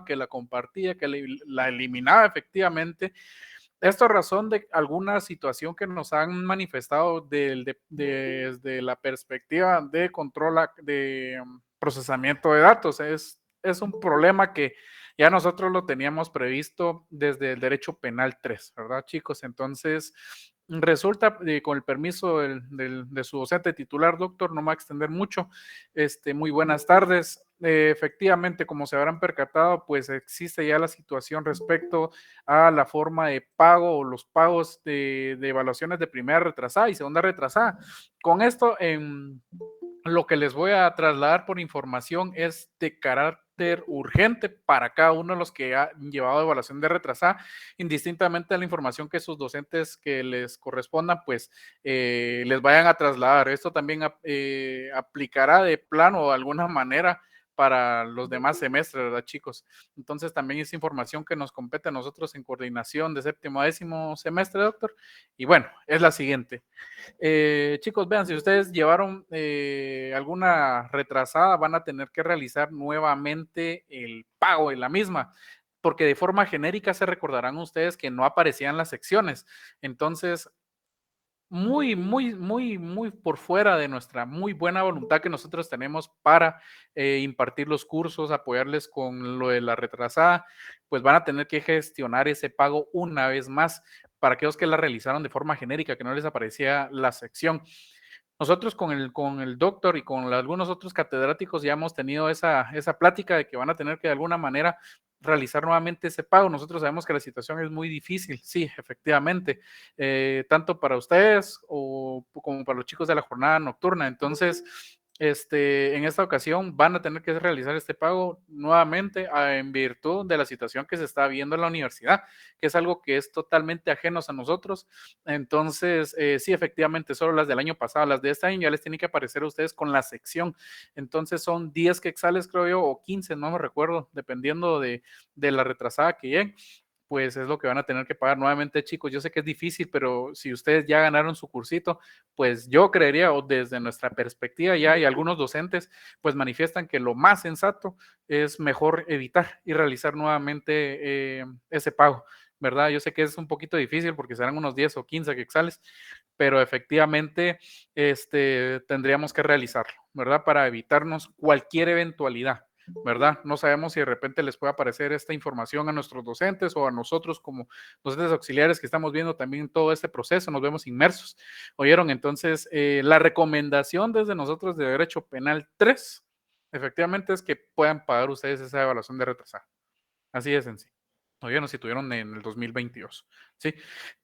que la compartía, que la eliminaba efectivamente. Esto a razón de alguna situación que nos han manifestado desde la perspectiva de control de procesamiento de datos. Es un problema que ya nosotros lo teníamos previsto desde el derecho penal 3, ¿verdad, chicos? Entonces, resulta, con el permiso de su docente titular, doctor, no me va a extender mucho. Muy buenas tardes. Efectivamente, como se habrán percatado, pues existe ya la situación respecto a la forma de pago o los pagos de evaluaciones de primera retrasada y segunda retrasada. Con esto, lo que les voy a trasladar por información es de carácter urgente para cada uno de los que han llevado evaluación de retrasada, indistintamente de la información que sus docentes que les correspondan, pues les vayan a trasladar. Esto también aplicará de plano o de alguna manera para los demás semestres, ¿verdad, chicos? Entonces también es información que nos compete a nosotros en coordinación de séptimo a décimo semestre, doctor. Y bueno, es la siguiente. Chicos, vean, si ustedes llevaron alguna retrasada, van a tener que realizar nuevamente el pago de la misma, porque de forma genérica se recordarán ustedes que no aparecían las secciones. Entonces, muy por fuera de nuestra muy buena voluntad que nosotros tenemos para impartir los cursos, apoyarles con lo de la retrasada, pues van a tener que gestionar ese pago una vez más para aquellos que la realizaron de forma genérica, que no les aparecía la sección. Nosotros con el doctor y con algunos otros catedráticos ya hemos tenido esa plática de que van a tener que de alguna manera realizar nuevamente ese pago. Nosotros sabemos que la situación es muy difícil, sí, efectivamente, tanto para ustedes como para los chicos de la jornada nocturna. Entonces, en esta ocasión van a tener que realizar este pago nuevamente en virtud de la situación que se está viendo en la universidad, que es algo que es totalmente ajeno a nosotros. Entonces, sí, efectivamente, solo las del año pasado, las de este año ya les tiene que aparecer a ustedes con la sección. Entonces son 10 quetzales, creo yo, o 15, no me recuerdo, dependiendo de la retrasada que lleguen, pues es lo que van a tener que pagar nuevamente, chicos. Yo sé que es difícil, pero si ustedes ya ganaron su cursito, pues yo creería, o desde nuestra perspectiva ya, y algunos docentes, pues manifiestan que lo más sensato es mejor evitar y realizar nuevamente ese pago, ¿verdad? Yo sé que es un poquito difícil porque serán unos 10 o 15 quetzales, pero efectivamente tendríamos que realizarlo, ¿verdad? Para evitarnos cualquier eventualidad, ¿verdad? No sabemos si de repente les puede aparecer esta información a nuestros docentes o a nosotros como docentes auxiliares que estamos viendo también todo este proceso, nos vemos inmersos. ¿Oyeron? Entonces, la recomendación desde nosotros de Derecho Penal 3, efectivamente, es que puedan pagar ustedes esa evaluación de retrasada. Así de sencillo. ¿Oyeron? Si tuvieron en el 2022, ¿sí?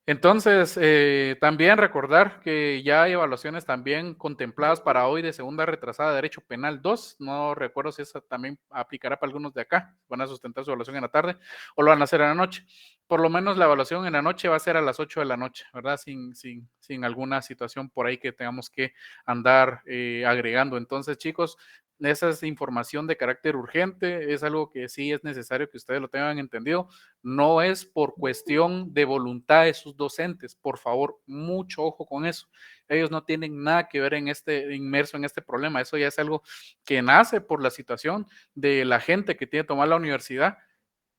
Entonces, también recordar que ya hay evaluaciones también contempladas para hoy de segunda retrasada de Derecho Penal 2. No recuerdo si esa también aplicará para algunos de acá. Van a sustentar su evaluación en la tarde o lo van a hacer en la noche. Por lo menos la evaluación en la noche va a ser a las 8 de la noche, ¿verdad? Sin alguna situación por ahí que tengamos que andar agregando. Entonces, chicos, esa es información de carácter urgente, es algo que sí es necesario que ustedes lo tengan entendido. No es por cuestión de voluntad de sus docentes, por favor, mucho ojo con eso. Ellos no tienen nada que ver inmerso en este problema, eso ya es algo que nace por la situación de la gente que tiene que tomar la universidad.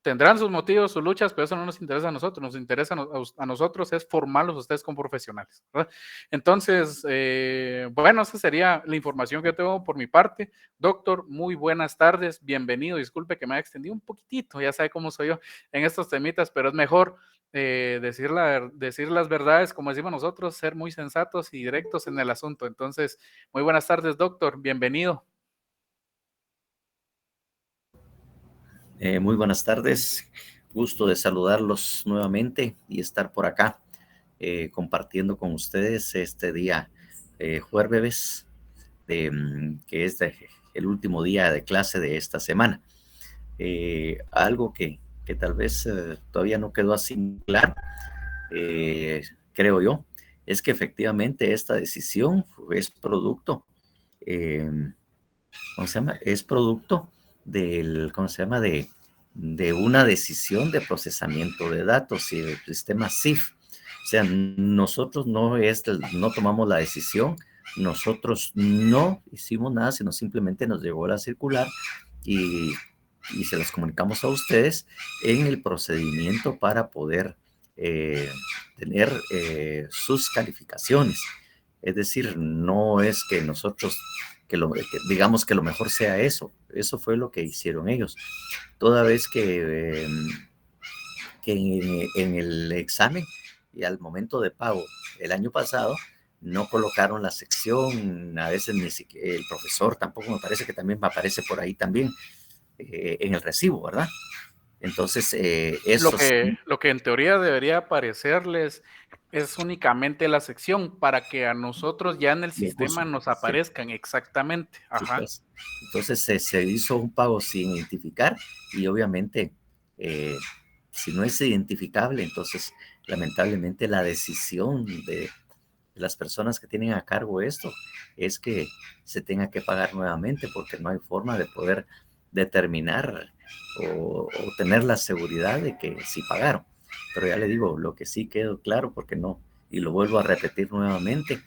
Tendrán sus motivos, sus luchas, pero eso no nos interesa a nosotros, nos interesa a nosotros es formarlos a ustedes como profesionales, ¿verdad? Entonces, bueno, esa sería la información que tengo por mi parte. Doctor, muy buenas tardes, bienvenido, disculpe que me haya extendido un poquitito, ya sabe cómo soy yo en estos temitas, pero es mejor decir las verdades, como decimos nosotros, ser muy sensatos y directos en el asunto. Entonces, muy buenas tardes, doctor, bienvenido. Muy buenas tardes, gusto de saludarlos nuevamente y estar por acá compartiendo con ustedes este día jueves, que es el último día de clase de esta semana. Algo que tal vez todavía no quedó así claro, creo yo, es que efectivamente esta decisión es producto, eh, ¿cómo se llama? Es producto del, ¿cómo se llama? De una decisión de procesamiento de datos y el sistema CIF. O sea, nosotros no tomamos la decisión, nosotros no hicimos nada, sino simplemente nos llegó la circular y y se las comunicamos a ustedes en el procedimiento para poder tener sus calificaciones. Es decir, no es que nosotros que digamos que lo mejor sea eso. Eso fue lo que hicieron ellos. Toda vez que en el examen y al momento de pago el año pasado no colocaron la sección, a veces ni siquiera el profesor tampoco, me parece que también aparece por ahí también en el recibo, ¿verdad? Entonces, eso Lo que en teoría debería aparecerles es únicamente la sección para que a nosotros ya en el sistema nos aparezcan exactamente. Ajá. Sí, pues. Entonces se hizo un pago sin identificar y obviamente si no es identificable, entonces lamentablemente la decisión de las personas que tienen a cargo esto es que se tenga que pagar nuevamente porque no hay forma de poder determinar o tener la seguridad de que sí pagaron. Pero ya le digo, lo que sí quedó claro, porque no, y lo vuelvo a repetir nuevamente,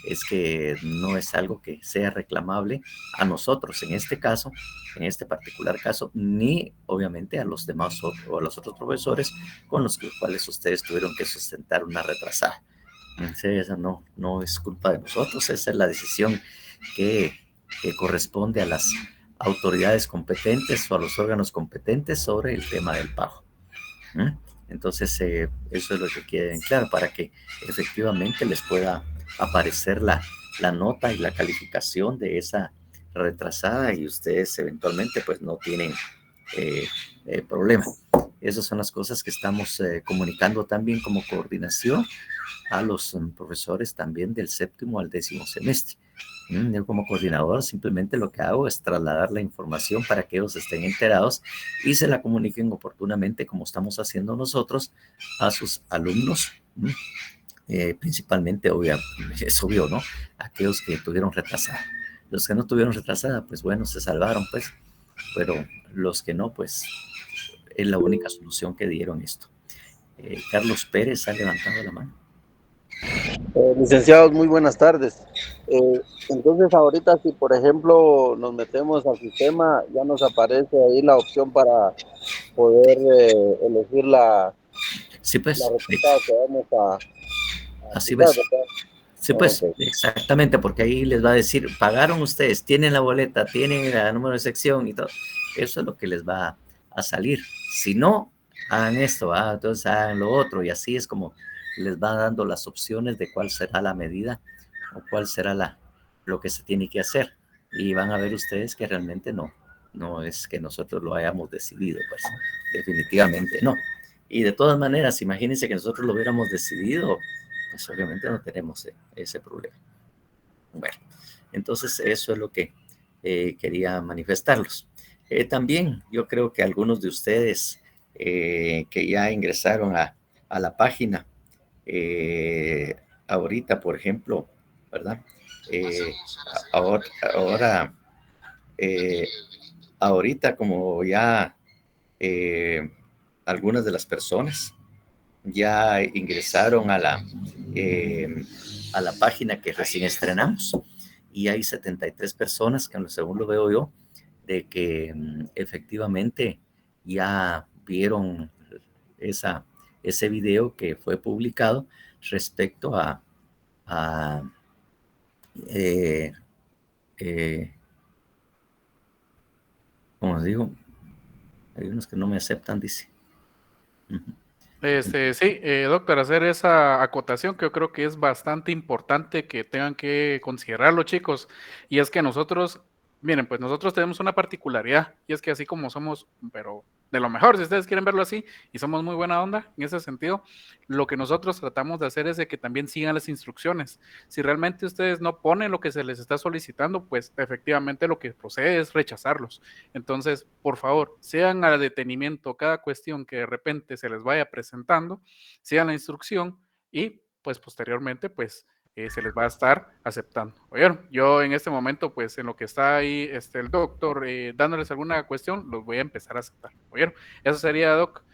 es que no es algo que sea reclamable a nosotros en este caso, en este particular caso, ni obviamente a los demás o a los otros profesores con los cuales ustedes tuvieron que sustentar una retrasada. Esa no es culpa de nosotros, esa es la decisión que corresponde a las autoridades competentes o a los órganos competentes sobre el tema del pago. Entonces, eso es lo que quede claro para que efectivamente les pueda aparecer la nota y la calificación de esa retrasada y ustedes eventualmente pues no tienen problema. Esas son las cosas que estamos comunicando también como coordinación a los profesores también del 7º al 10º semestre. Yo como coordinador simplemente lo que hago es trasladar la información para que ellos estén enterados y se la comuniquen oportunamente como estamos haciendo nosotros a sus alumnos, principalmente, es obvio, ¿no? Aquellos que tuvieron retrasada. Los que no tuvieron retrasada, pues bueno, se salvaron, pues, pero los que no, pues es la única solución que dieron esto. Carlos Pérez ha levantado la mano. Licenciados, muy buenas tardes. Entonces, ahorita si por ejemplo nos metemos al sistema, ya nos aparece ahí la opción para poder elegir la receta que vamos a así ves. Sí, pues, exactamente, porque ahí les va a decir, pagaron ustedes, tienen la boleta, tienen el número de sección y todo. Eso es lo que les va a salir. Si no, hagan esto, entonces hagan lo otro, y así es como les va dando las opciones de cuál será la medida o cuál será lo que se tiene que hacer. Y van a ver ustedes que realmente no es que nosotros lo hayamos decidido, pues definitivamente no. Y de todas maneras, imagínense que nosotros lo hubiéramos decidido, pues obviamente no tenemos ese problema. Bueno, entonces eso es lo que quería manifestarlos. También yo creo que algunos de ustedes que ya ingresaron a la página, ahorita, por ejemplo, ¿verdad? Ahorita como ya algunas de las personas ya ingresaron a la página que recién estrenamos y hay 73 personas que según lo veo yo, de que efectivamente ya vieron ese video que fue publicado respecto a como digo, hay unos que no me aceptan, dice. Sí, doctor, hacer esa acotación que yo creo que es bastante importante que tengan que considerarlo, chicos, y es que nosotros, miren, pues nosotros tenemos una particularidad, y es que así como somos, pero de lo mejor, si ustedes quieren verlo así, y somos muy buena onda en ese sentido, lo que nosotros tratamos de hacer es de que también sigan las instrucciones. Si realmente ustedes no ponen lo que se les está solicitando, pues efectivamente lo que procede es rechazarlos. Entonces, por favor, sean al detenimiento cada cuestión que de repente se les vaya presentando, sigan la instrucción y pues posteriormente pues se les va a estar aceptando. Oyeron, yo en este momento pues en lo que está ahí el doctor dándoles alguna cuestión, los voy a empezar a aceptar. Oyeron, eso sería, doc.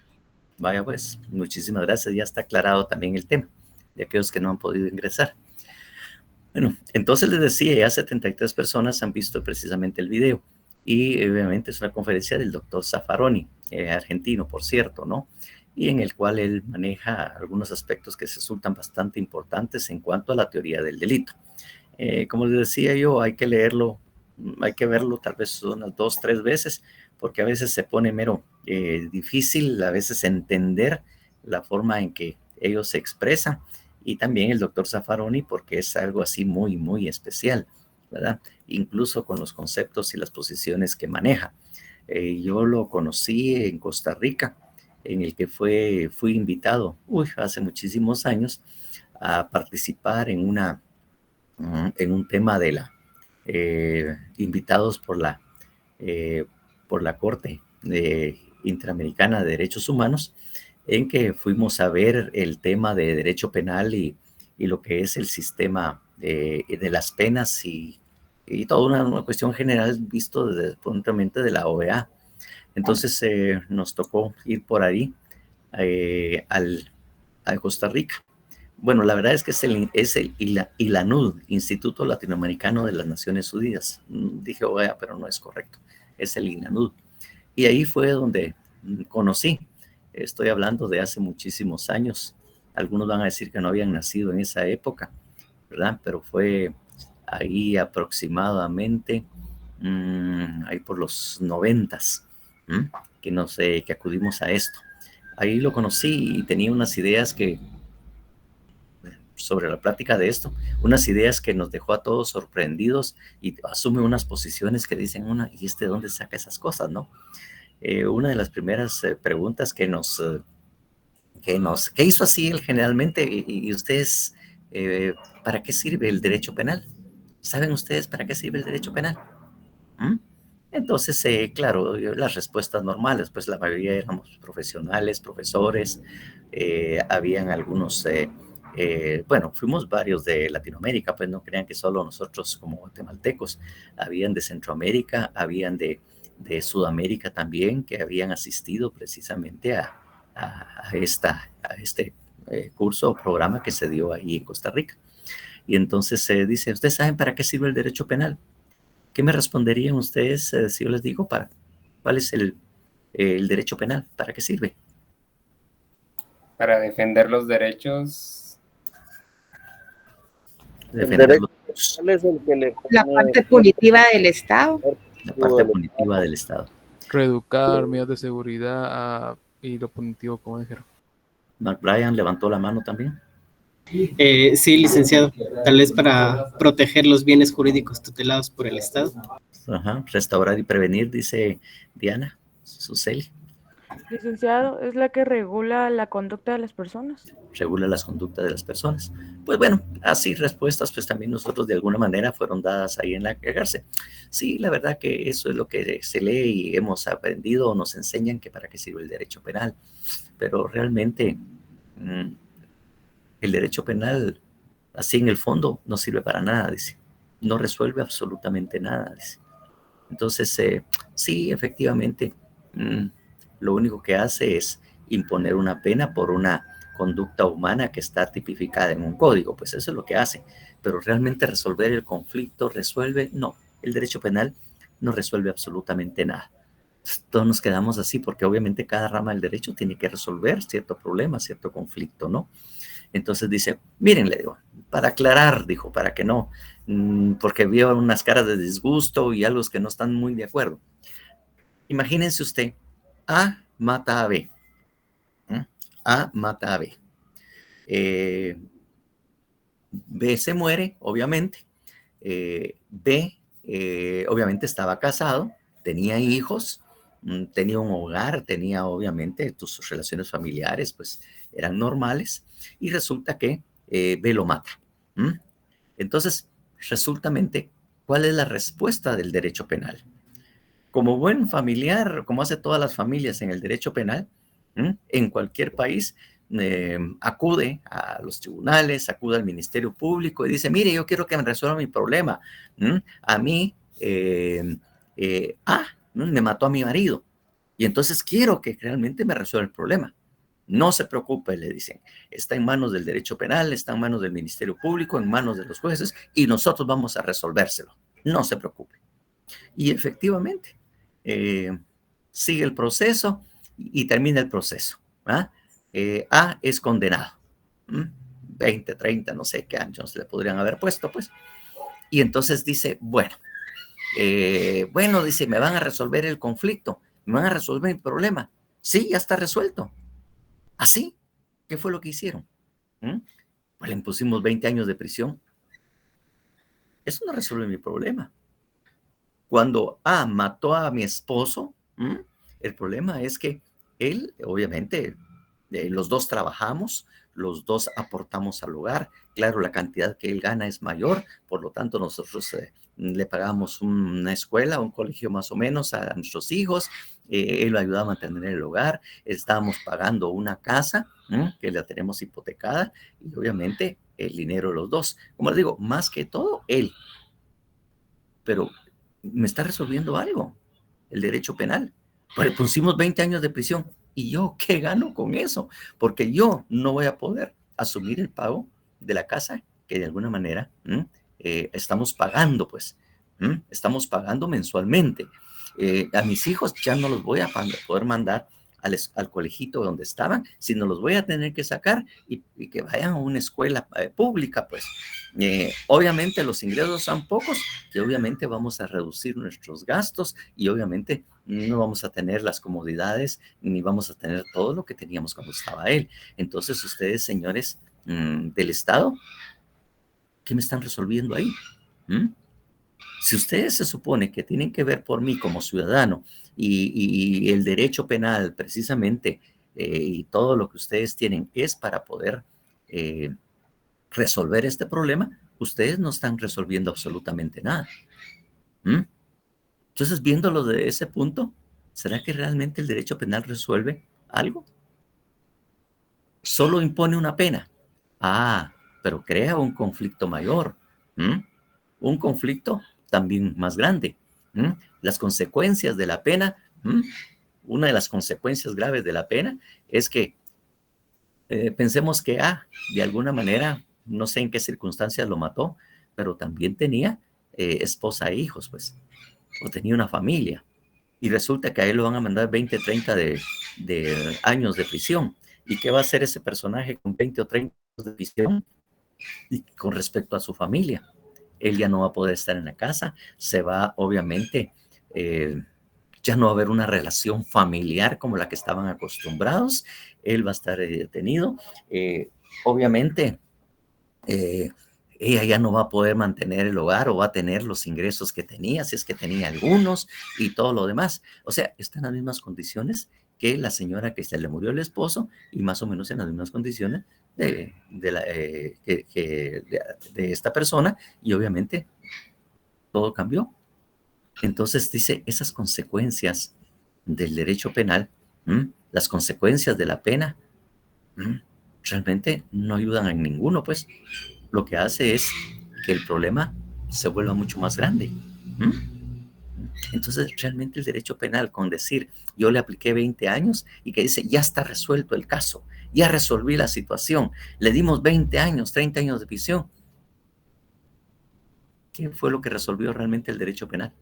Vaya pues, muchísimas gracias, ya está aclarado también el tema de aquellos que no han podido ingresar. Bueno, entonces les decía, ya 73 personas han visto precisamente el video. y obviamente es una conferencia del doctor Zaffaroni, argentino, por cierto, ¿no? Y en el cual él maneja algunos aspectos que resultan bastante importantes en cuanto a la teoría del delito. Como les decía yo, hay que leerlo, hay que verlo tal vez unas 2, 3 veces, porque a veces se pone mero difícil, a veces entender la forma en que ellos se expresan, y también el doctor Zaffaroni, porque es algo así muy, muy especial, ¿verdad? Incluso con los conceptos y las posiciones que maneja. Yo lo conocí en Costa Rica, en el que fui invitado, hace muchísimos años, a participar en un tema de invitados por la Corte Interamericana de Derechos Humanos, en que fuimos a ver el tema de derecho penal y lo que es el sistema de las penas y toda una cuestión general visto desde el punto de vista de la OEA. Entonces nos tocó ir por ahí a Costa Rica. Bueno, la verdad es que es el ILANUD, Instituto Latinoamericano de las Naciones Unidas. Dije OEA, pero no es correcto. Es el ILANUD. Y ahí fue donde conocí. Estoy hablando de hace muchísimos años. Algunos van a decir que no habían nacido en esa época, ¿verdad? Pero fue ahí aproximadamente, ahí por los 90s, que acudimos a esto. Ahí lo conocí y tenía unas ideas sobre la plática de esto, unas ideas que nos dejó a todos sorprendidos y asume unas posiciones que dicen ¿y de dónde saca esas cosas, no? Una de las primeras preguntas que hizo así él generalmente, y ustedes, ¿para qué sirve el derecho penal? ¿Saben ustedes para qué sirve el derecho penal? Entonces, claro, las respuestas normales, pues la mayoría éramos profesionales, profesores, habían algunos, bueno, fuimos varios de Latinoamérica, pues no crean que solo nosotros como guatemaltecos, habían de Centroamérica, habían de Sudamérica también, que habían asistido precisamente a este curso o programa que se dio ahí en Costa Rica. Y entonces se dice, ¿ustedes saben para qué sirve el derecho penal? ¿Qué me responderían ustedes si yo les digo cuál es el derecho penal? ¿Para qué sirve? Para defender los derechos. Defender es el que le pone La parte punitiva del Estado. la parte punitiva del Estado. Reeducar, medidas de seguridad y lo punitivo, como dijeron. Mark Bryan levantó la mano también. Sí, licenciado. Tal vez para proteger los bienes jurídicos tutelados por el Estado. Ajá. Restaurar y prevenir, dice Diana Suseli. Licenciado, es la que regula la conducta de las personas. Regula las conductas de las personas. Pues bueno, así respuestas, pues también nosotros de alguna manera fueron dadas ahí en la cárcel. Sí, la verdad que eso es lo que se lee y hemos aprendido o nos enseñan que para qué sirve el derecho penal. Pero realmente el derecho penal, así en el fondo, no sirve para nada, dice. No resuelve absolutamente nada, dice. Entonces, sí, efectivamente, lo único que hace es imponer una pena por una conducta humana que está tipificada en un código, pues eso es lo que hace. Pero realmente resolver el conflicto, ¿resuelve? No, el derecho penal no resuelve absolutamente nada. Todos nos quedamos así porque obviamente cada rama del derecho tiene que resolver cierto problema, cierto conflicto, ¿no? Entonces dice, miren, le digo, para aclarar, dijo, para que no, porque vio unas caras de disgusto y algo que no están muy de acuerdo. Imagínense usted, A mata a B. A mata a B. B se muere, obviamente. B, obviamente, estaba casado, tenía hijos, tenía un hogar, tenía, obviamente, sus relaciones familiares, pues, eran normales. Y resulta que B lo mata. Entonces, resultamente, ¿cuál es la respuesta del derecho penal? Como buen familiar, como hace todas las familias en el derecho penal, en cualquier país, acude a los tribunales, acude al Ministerio Público y dice, mire, yo quiero que me resuelva mi problema. A mí, me mató a mi marido y entonces quiero que realmente me resuelva el problema. No se preocupe, le dicen, está en manos del derecho penal, está en manos del Ministerio Público, en manos de los jueces y nosotros vamos a resolvérselo. No se preocupe. Y efectivamente, sigue el proceso y termina el proceso. ¿Ah? A es condenado. 20, 30, no sé qué años le podrían haber puesto, pues. Y entonces dice, bueno, dice, me van a resolver el conflicto, me van a resolver el problema. Sí, ya está resuelto. ¿Así? ¿Qué fue lo que hicieron? Pues le impusimos 20 años de prisión. Eso no resuelve mi problema. Cuando A mató a mi esposo, el problema es que él, obviamente, los dos trabajamos, los dos aportamos al hogar. Claro, la cantidad que él gana es mayor, por lo tanto nosotros le pagamos una escuela, un colegio más o menos a nuestros hijos. Él lo ayuda a mantener el hogar. Estábamos pagando una casa que la tenemos hipotecada y obviamente el dinero de los dos. Como les digo, más que todo él. Pero me está resolviendo algo, el derecho penal. Pues le pusimos 20 años de prisión. ¿Y yo qué gano con eso? Porque yo no voy a poder asumir el pago de la casa que de alguna manera estamos pagando, pues. Estamos pagando mensualmente. A mis hijos ya no los voy a poder mandar al colegito donde estaban, sino los voy a tener que sacar y que vayan a una escuela pública, pues. Obviamente los ingresos son pocos y obviamente vamos a reducir nuestros gastos y obviamente no vamos a tener las comodidades ni vamos a tener todo lo que teníamos cuando estaba él. Entonces ustedes, señores del Estado, ¿qué me están resolviendo ahí? Si ustedes se supone que tienen que ver por mí como ciudadano y el derecho penal precisamente y todo lo que ustedes tienen es para poder resolver este problema, ustedes no están resolviendo absolutamente nada. Entonces, viéndolo de ese punto, ¿será que realmente el derecho penal resuelve algo? Solo impone una pena. Pero crea un conflicto mayor. Un conflicto también más grande. Las consecuencias de la pena, una de las consecuencias graves de la pena es que pensemos que de alguna manera, no sé en qué circunstancias lo mató, pero también tenía esposa e hijos, pues, o tenía una familia. Y resulta que a él lo van a mandar 20, 30 de años de prisión. ¿Y qué va a hacer ese personaje con 20 o 30 años de prisión? Y con respecto a su familia, él ya no va a poder estar en la casa, se va, obviamente, ya no va a haber una relación familiar como la que estaban acostumbrados, él va a estar detenido, obviamente, ella ya no va a poder mantener el hogar o va a tener los ingresos que tenía, si es que tenía algunos y todo lo demás. O sea, está en las mismas condiciones que la señora que se le murió el esposo y más o menos en las mismas condiciones de esta persona y obviamente todo cambió. Entonces dice, esas consecuencias del derecho penal, las consecuencias de la pena, realmente no ayudan a ninguno, pues lo que hace es que el problema se vuelva mucho más grande. Entonces, realmente el derecho penal, con decir, yo le apliqué 20 años y que dice, ya está resuelto el caso, ya resolví la situación, le dimos 20 años, 30 años de prisión. ¿Qué fue lo que resolvió realmente el derecho penal?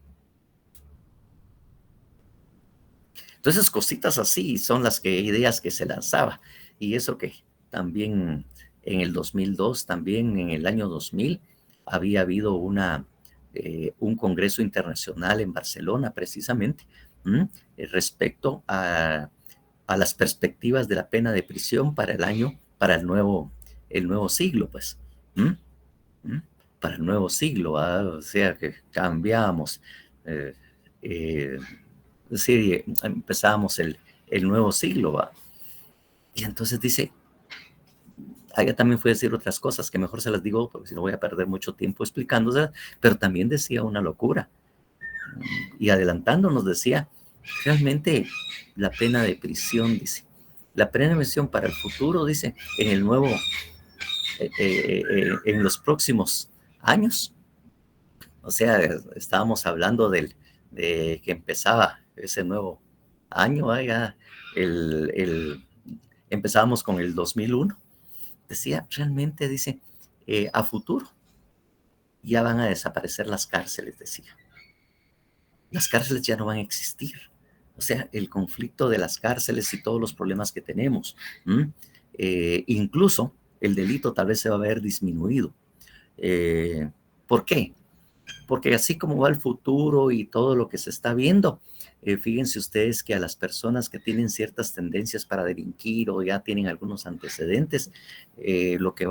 Entonces, cositas así son las ideas que se lanzaba. Y eso que también en el 2002, también en el año 2000, había habido un congreso internacional en Barcelona, precisamente, respecto a las perspectivas de la pena de prisión para el nuevo siglo, pues. Para el nuevo siglo, o sea, que cambiamos. Sí, empezamos el nuevo siglo, ¿va? Y entonces dice, allá también fue a decir otras cosas que mejor se las digo porque si no voy a perder mucho tiempo explicándoselas, pero también decía una locura. Y adelantándonos decía, realmente la pena de prisión, dice, la pena de prisión para el futuro, dice, en los próximos años, o sea, estábamos hablando de que empezaba ese nuevo año, empezábamos con el 2001, decía, realmente dice, a futuro ya van a desaparecer las cárceles, decía. las cárceles ya no van a existir. O sea, el conflicto de las cárceles y todos los problemas que tenemos, incluso el delito tal vez se va a ver disminuido. ¿Por qué? Porque así como va el futuro y todo lo que se está viendo, fíjense ustedes que a las personas que tienen ciertas tendencias para delinquir o ya tienen algunos antecedentes, lo que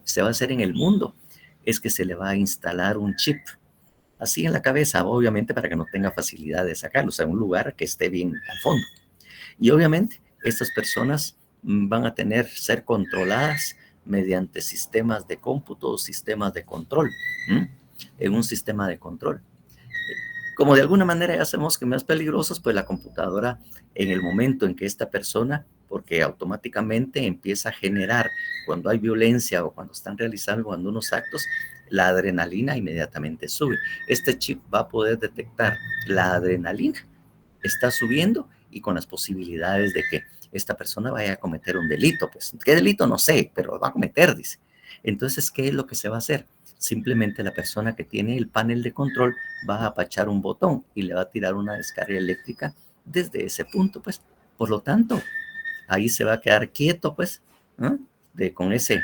se va a hacer en el mundo es que se le va a instalar un chip así en la cabeza, obviamente para que no tenga facilidad de sacarlo, o sea, un lugar que esté bien al fondo. Y obviamente estas personas van a ser controladas mediante sistemas de cómputo, sistemas de control, en un sistema de control. Como de alguna manera ya sabemos que más peligrosos, pues la computadora en el momento en que esta persona, porque automáticamente empieza a generar cuando hay violencia o cuando están realizando algunos actos, la adrenalina inmediatamente sube. Este chip va a poder detectar la adrenalina, está subiendo y con las posibilidades de que esta persona vaya a cometer un delito. Pues, ¿qué delito? No sé, pero va a cometer, dice. Entonces, ¿qué es lo que se va a hacer? Simplemente la persona que tiene el panel de control va a apachar un botón y le va a tirar una descarga eléctrica desde ese punto, pues. Por lo tanto, ahí se va a quedar quieto, pues, con ese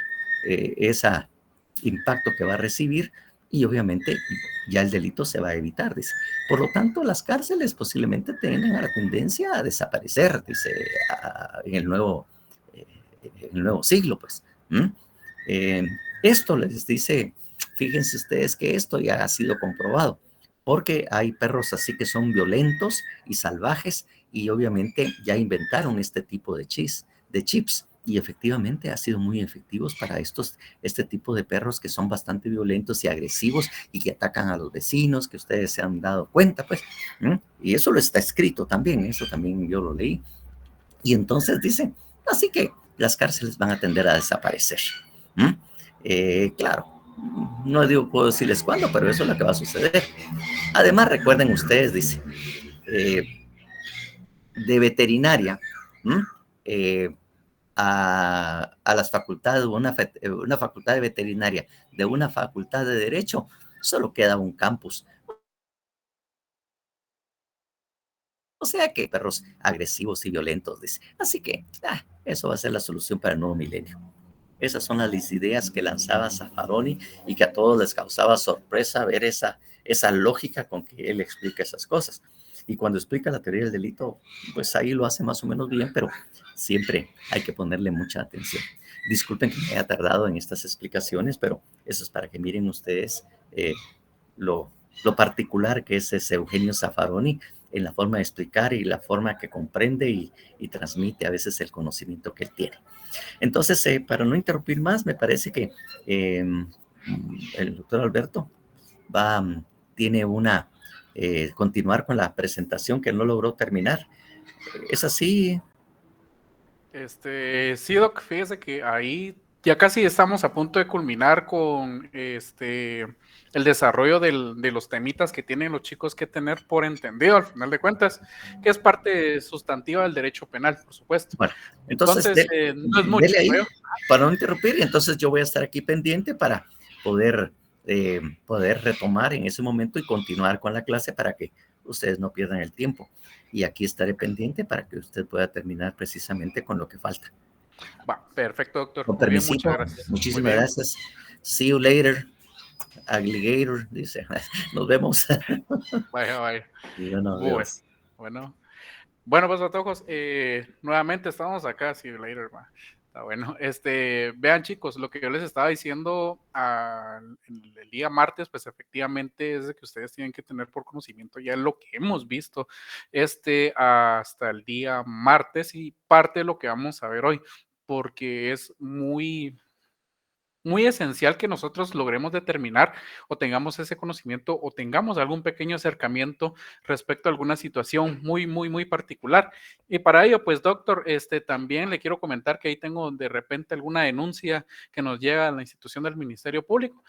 impacto que va a recibir y obviamente ya el delito se va a evitar, dice. Por lo tanto, las cárceles posiblemente tengan la tendencia a desaparecer, dice, en el nuevo siglo, pues. Esto les dice, fíjense ustedes que esto ya ha sido comprobado, porque hay perros así que son violentos y salvajes y obviamente ya inventaron este tipo de chips y efectivamente ha sido muy efectivos para este tipo de perros que son bastante violentos y agresivos y que atacan a los vecinos, que ustedes se han dado cuenta, pues, y eso lo está escrito también, eso también yo lo leí. Y entonces dicen, así que las cárceles van a tender a desaparecer. Claro, no puedo decirles cuándo, pero eso es lo que va a suceder. Además, recuerden ustedes, dice, de veterinaria, a las facultades, una facultad de veterinaria, de una facultad de derecho, solo queda un campus. O sea que perros agresivos y violentos, dice. Así que eso va a ser la solución para el nuevo milenio. Esas son las ideas que lanzaba Zaffaroni y que a todos les causaba sorpresa ver esa lógica con que él explica esas cosas. Y cuando explica la teoría del delito, pues ahí lo hace más o menos bien, pero siempre hay que ponerle mucha atención. Disculpen que me haya tardado en estas explicaciones, pero eso es para que miren ustedes lo particular que es ese Eugenio Zaffaroni en la forma de explicar y la forma que comprende y transmite a veces el conocimiento que él tiene. Entonces, para no interrumpir más, me parece que el doctor Alberto tiene continuar con la presentación que no logró terminar. ¿Es así? Sí, Doc, fíjese que ahí ya casi estamos a punto de culminar con el desarrollo de los temitas que tienen los chicos que tener por entendido, al final de cuentas, que es parte sustantiva del derecho penal, por supuesto. Bueno, entonces no es mucho. Dele ahí, para no interrumpir, y entonces yo voy a estar aquí pendiente para poder retomar en ese momento y continuar con la clase para que ustedes no pierdan el tiempo. Y aquí estaré pendiente para que usted pueda terminar precisamente con lo que falta. Va, perfecto, doctor. Con Muy bien, permiso, muchas gracias. muchísimas gracias. See you later, alligator, dice. Nos vemos. Vaya. Bueno, pues, patojos, nuevamente estamos acá, see you later, va. Está bueno. Vean, chicos, lo que yo les estaba diciendo el día martes, pues efectivamente es de que ustedes tienen que tener por conocimiento ya lo que hemos visto hasta el día martes y parte de lo que vamos a ver hoy, porque es muy esencial que nosotros logremos determinar o tengamos ese conocimiento o tengamos algún pequeño acercamiento respecto a alguna situación muy particular. Y para ello, pues, doctor, también le quiero comentar que ahí tengo de repente alguna denuncia que nos llega a la institución del Ministerio Público.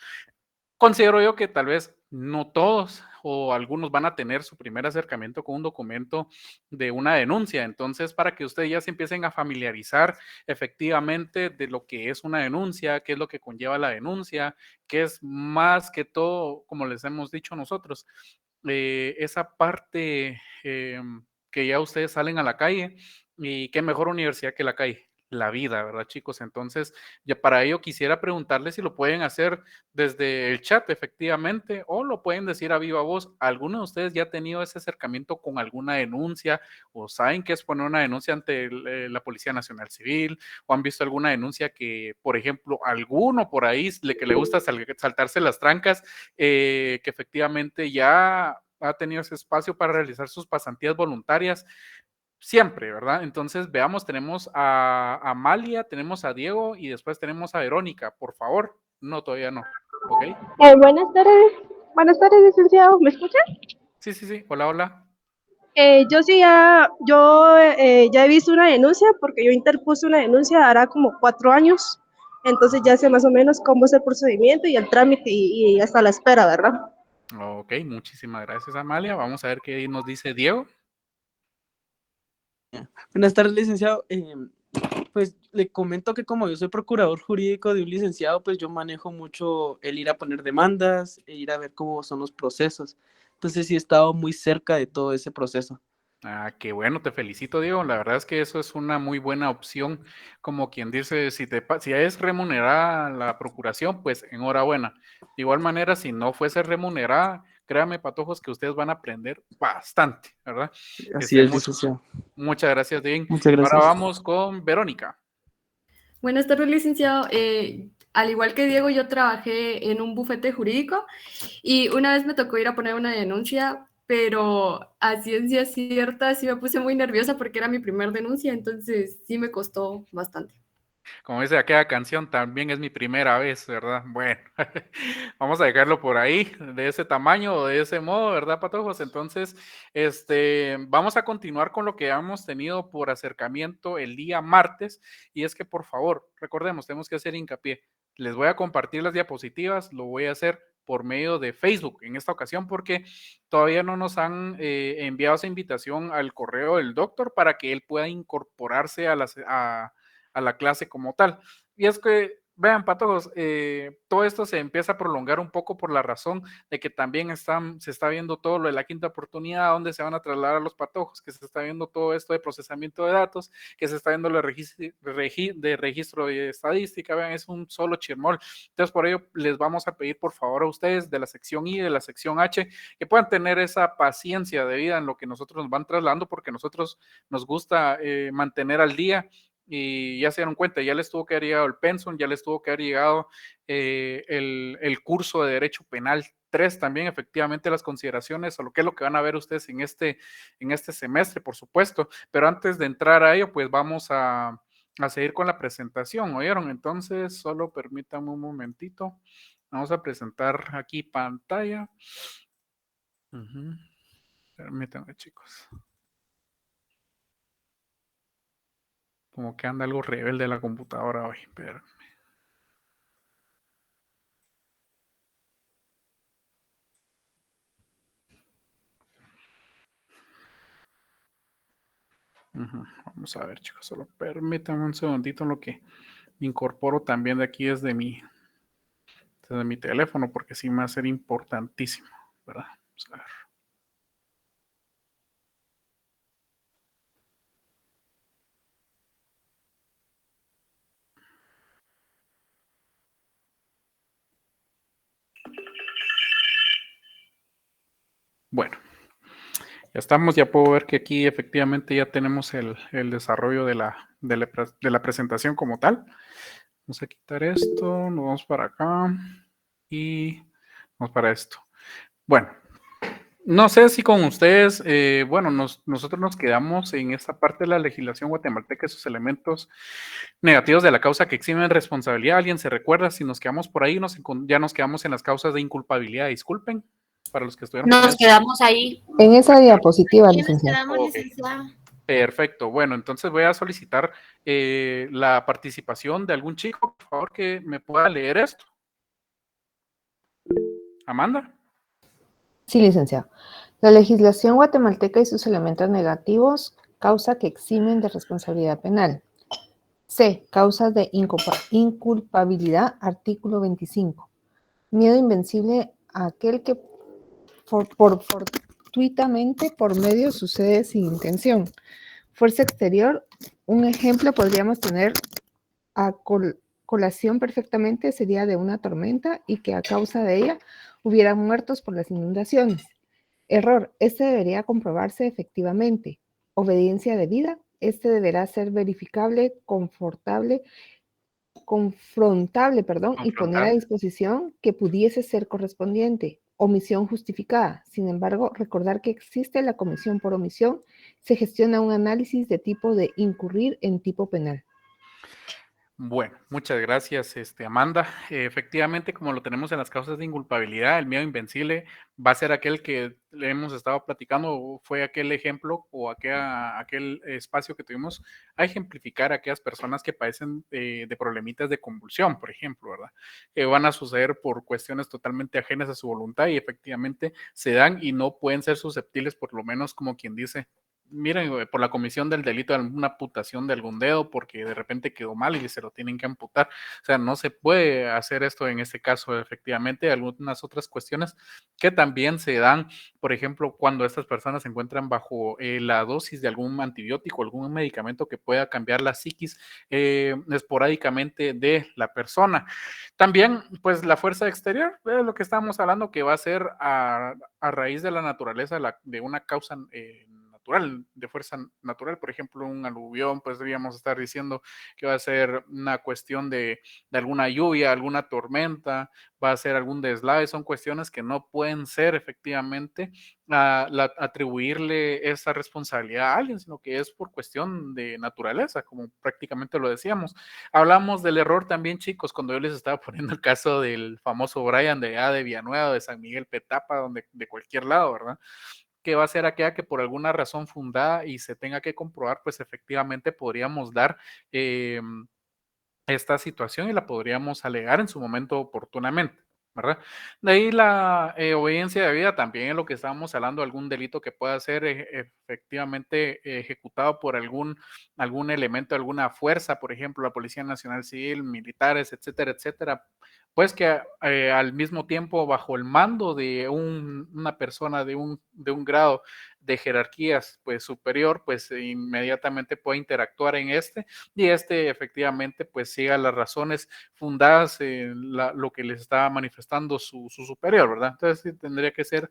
Considero yo que tal vez no todos o algunos van a tener su primer acercamiento con un documento de una denuncia. Entonces, para que ustedes ya se empiecen a familiarizar efectivamente de lo que es una denuncia, qué es lo que conlleva la denuncia, qué es más que todo, como les hemos dicho nosotros, esa parte que ya ustedes salen a la calle y qué mejor universidad que la calle, la vida, ¿verdad, chicos? Entonces, ya para ello quisiera preguntarles si lo pueden hacer desde el chat, efectivamente, o lo pueden decir a viva voz. ¿Alguno de ustedes ya ha tenido ese acercamiento con alguna denuncia o saben qué es poner una denuncia ante la Policía Nacional Civil o han visto alguna denuncia que, por ejemplo, alguno por ahí que le gusta saltarse las trancas, que efectivamente ya ha tenido ese espacio para realizar sus pasantías voluntarias? Siempre, ¿verdad? Entonces, veamos, tenemos a Amalia, tenemos a Diego y después tenemos a Verónica. Por favor, no, todavía no. ¿Ok? Buenas tardes, licenciado. ¿Me escucha? Sí, sí, sí. Hola, hola. Yo sí ya he visto una denuncia porque yo interpuse una denuncia hará como 4 años. Entonces ya sé más o menos cómo es el procedimiento y el trámite y hasta la espera, ¿verdad? Ok, muchísimas gracias, Amalia. Vamos a ver qué nos dice Diego. Buenas tardes, licenciado. Pues le comento que como yo soy procurador jurídico de un licenciado, pues yo manejo mucho el ir a poner demandas e ir a ver cómo son los procesos. Entonces sí he estado muy cerca de todo ese proceso. Ah, qué bueno, te felicito, Diego. La verdad es que eso es una muy buena opción. Como quien dice, si es remunerada la procuración, pues enhorabuena. De igual manera, si no fuese remunerada, créame, patojos, que ustedes van a aprender bastante, ¿verdad? Así es, licenciado. Muchas gracias, Dean. Muchas gracias. Ahora vamos con Verónica. Buenas tardes, licenciado. Al igual que Diego, yo trabajé en un bufete jurídico y una vez me tocó ir a poner una denuncia, pero a ciencia cierta sí me puse muy nerviosa porque era mi primer denuncia, entonces sí me costó bastante. Como dice aquella canción, también es mi primera vez, ¿verdad? Bueno, vamos a dejarlo por ahí, de ese tamaño o de ese modo, ¿verdad, patojos? Entonces, vamos a continuar con lo que hemos tenido por acercamiento el día martes, y es que, por favor, recordemos, tenemos que hacer hincapié. Les voy a compartir las diapositivas, lo voy a hacer por medio de Facebook en esta ocasión porque todavía no nos han enviado esa invitación al correo del doctor para que él pueda incorporarse a la clase como tal. Y es que, vean, patojos, todo esto se empieza a prolongar un poco por la razón de que también se está viendo todo lo de la quinta oportunidad, donde se van a trasladar los patojos, que se está viendo todo esto de procesamiento de datos, que se está viendo el registro de estadística, vean, es un solo chirmol. Entonces, por ello, les vamos a pedir, por favor, a ustedes de la sección I y de la sección H, que puedan tener esa paciencia de vida en lo que nosotros nos van trasladando, porque nosotros nos gusta mantener al día. Y ya se dieron cuenta, ya les tuvo que haber llegado el pensum, ya les tuvo que haber llegado el curso de Derecho Penal 3 también, efectivamente, las consideraciones o lo que es lo que van a ver ustedes en este semestre, por supuesto. Pero antes de entrar a ello, pues vamos a seguir con la presentación, ¿oyeron? Entonces, solo permítanme un momentito. Vamos a presentar aquí pantalla. Permítanme, chicos. Como que anda algo rebelde la computadora hoy, pero... Vamos a ver, chicos, solo permítanme un segundito en lo que me incorporo también de aquí desde mi teléfono, porque sí me va a ser importantísimo, ¿verdad? Vamos a ver. Bueno, ya estamos, ya puedo ver que aquí efectivamente ya tenemos el desarrollo de la presentación como tal. Vamos a quitar esto, nos vamos para acá y vamos para esto. Bueno, no sé si con ustedes, bueno, nosotros nos quedamos en esta parte de la legislación guatemalteca, esos elementos negativos de la causa que eximen responsabilidad. ¿Alguien se recuerda si nos quedamos por ahí? Ya nos quedamos en las causas de inculpabilidad, disculpen, para los que estuvieron. Nos quedamos ahí. En esa diapositiva, Sí, nos licenciado. quedamos, Okay. licenciada. Perfecto, bueno, entonces voy a solicitar la participación de algún chico, por favor, que me pueda leer esto. Amanda. Sí, licenciado. La legislación guatemalteca y sus elementos negativos, causa que eximen de responsabilidad penal. C. Causas de inculpabilidad, artículo 25. Miedo invencible a aquel que fortuitamente por medio sucede sin intención. Fuerza exterior, un ejemplo podríamos tener a colación perfectamente sería de una tormenta y que a causa de ella hubieran muertos por las inundaciones. Error, este debería comprobarse efectivamente. Obediencia debida, este deberá ser verificable, confrontable, y poner a disposición que pudiese ser correspondiente. Omisión justificada. Sin embargo, recordar que existe la comisión por omisión, se gestiona un análisis de tipo de incurrir en tipo penal. Bueno, muchas gracias, Amanda. Efectivamente, como lo tenemos en las causas de inculpabilidad, el miedo invencible va a ser aquel que le hemos estado platicando, fue aquel ejemplo o aquel espacio que tuvimos a ejemplificar a aquellas personas que padecen de problemitas de convulsión, por ejemplo, ¿verdad? Que van a suceder por cuestiones totalmente ajenas a su voluntad y efectivamente se dan y no pueden ser susceptibles, por lo menos como quien dice, miren, por la comisión del delito de alguna amputación de algún dedo porque de repente quedó mal y se lo tienen que amputar. O sea, no se puede hacer esto en este caso, efectivamente. Algunas otras cuestiones que también se dan, por ejemplo, cuando estas personas se encuentran bajo la dosis de algún antibiótico, algún medicamento que pueda cambiar la psiquis esporádicamente de la persona. También, pues, la fuerza exterior, es lo que estábamos hablando, que va a ser a raíz de la naturaleza de una causa natural, de fuerza natural, por ejemplo, un aluvión, pues deberíamos estar diciendo que va a ser una cuestión de alguna lluvia, alguna tormenta, va a ser algún deslave, son cuestiones que no pueden ser efectivamente atribuirle esa responsabilidad a alguien, sino que es por cuestión de naturaleza, como prácticamente lo decíamos. Hablamos del error también, chicos, cuando yo les estaba poniendo el caso del famoso Brian de Villanueva, de San Miguel Petapa, de cualquier lado, ¿verdad? Que va a ser aquella que por alguna razón fundada y se tenga que comprobar, pues efectivamente podríamos dar esta situación y la podríamos alegar en su momento oportunamente, ¿verdad? De ahí la obediencia de vida también es lo que estábamos hablando, algún delito que pueda ser efectivamente ejecutado por algún elemento, alguna fuerza, por ejemplo, la Policía Nacional Civil, militares, etcétera, etcétera, pues que al mismo tiempo bajo el mando de una persona de un grado de jerarquías pues superior, pues inmediatamente puede interactuar en y efectivamente pues siga las razones fundadas en lo que les estaba manifestando su superior, ¿verdad? Entonces sí, tendría que ser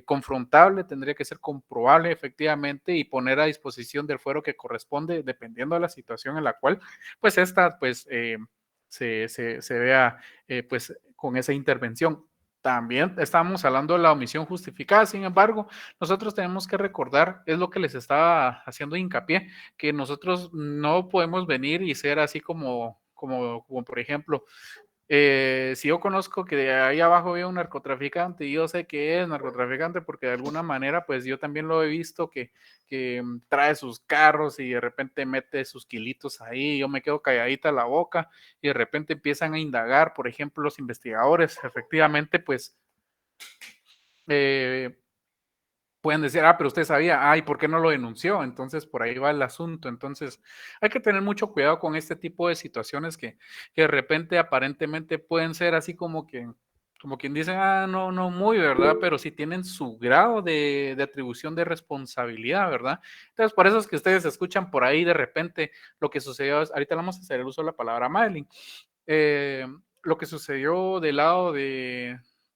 confrontable, tendría que ser comprobable efectivamente y poner a disposición del fuero que corresponde dependiendo de la situación en la cual pues esta pues se vea pues con esa intervención. También estamos hablando de la omisión justificada, sin embargo, nosotros tenemos que recordar, es lo que les estaba haciendo hincapié, que nosotros no podemos venir y ser así como por ejemplo, si yo conozco que de ahí abajo había un narcotraficante y yo sé que es narcotraficante porque de alguna manera pues yo también lo he visto que trae sus carros y de repente mete sus kilitos ahí, yo me quedo calladita la boca y de repente empiezan a indagar, por ejemplo, los investigadores, efectivamente pues pueden decir, pero usted sabía, ¿y por qué no lo denunció? Entonces, por ahí va el asunto. Entonces, hay que tener mucho cuidado con este tipo de situaciones que de repente aparentemente pueden ser así como quien dice, no, no muy, ¿verdad? Pero sí tienen su grado de atribución de responsabilidad, ¿verdad? Entonces, por eso es que ustedes escuchan por ahí de repente lo que sucedió, ahorita vamos a hacer el uso de la palabra Madeline, lo que sucedió del lado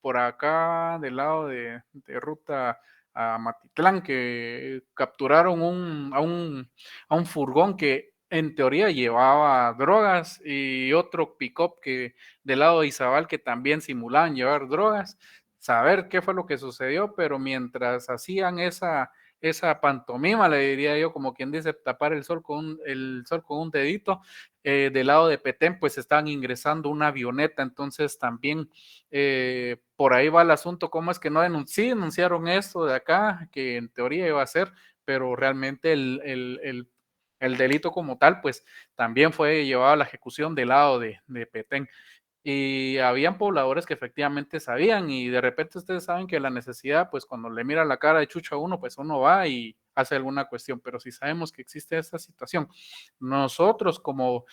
por acá, del lado de ruta a Matitlán, que capturaron a un furgón que en teoría llevaba drogas y otro pick-up que del lado de Izabal que también simulaban llevar drogas. Saber qué fue lo que sucedió, pero mientras hacían esa pantomima, le diría yo, como quien dice, tapar el sol con un dedito, del lado de Petén, pues estaban ingresando una avioneta, entonces también por ahí va el asunto, cómo es que no denunciaron esto de acá, que en teoría iba a ser, pero realmente el delito como tal, pues también fue llevado a la ejecución del lado de Petén. Y habían pobladores que efectivamente sabían y de repente ustedes saben que la necesidad, pues cuando le mira la cara de chucho a uno, pues uno va y hace alguna cuestión, pero si sabemos que existe esta situación, nosotros como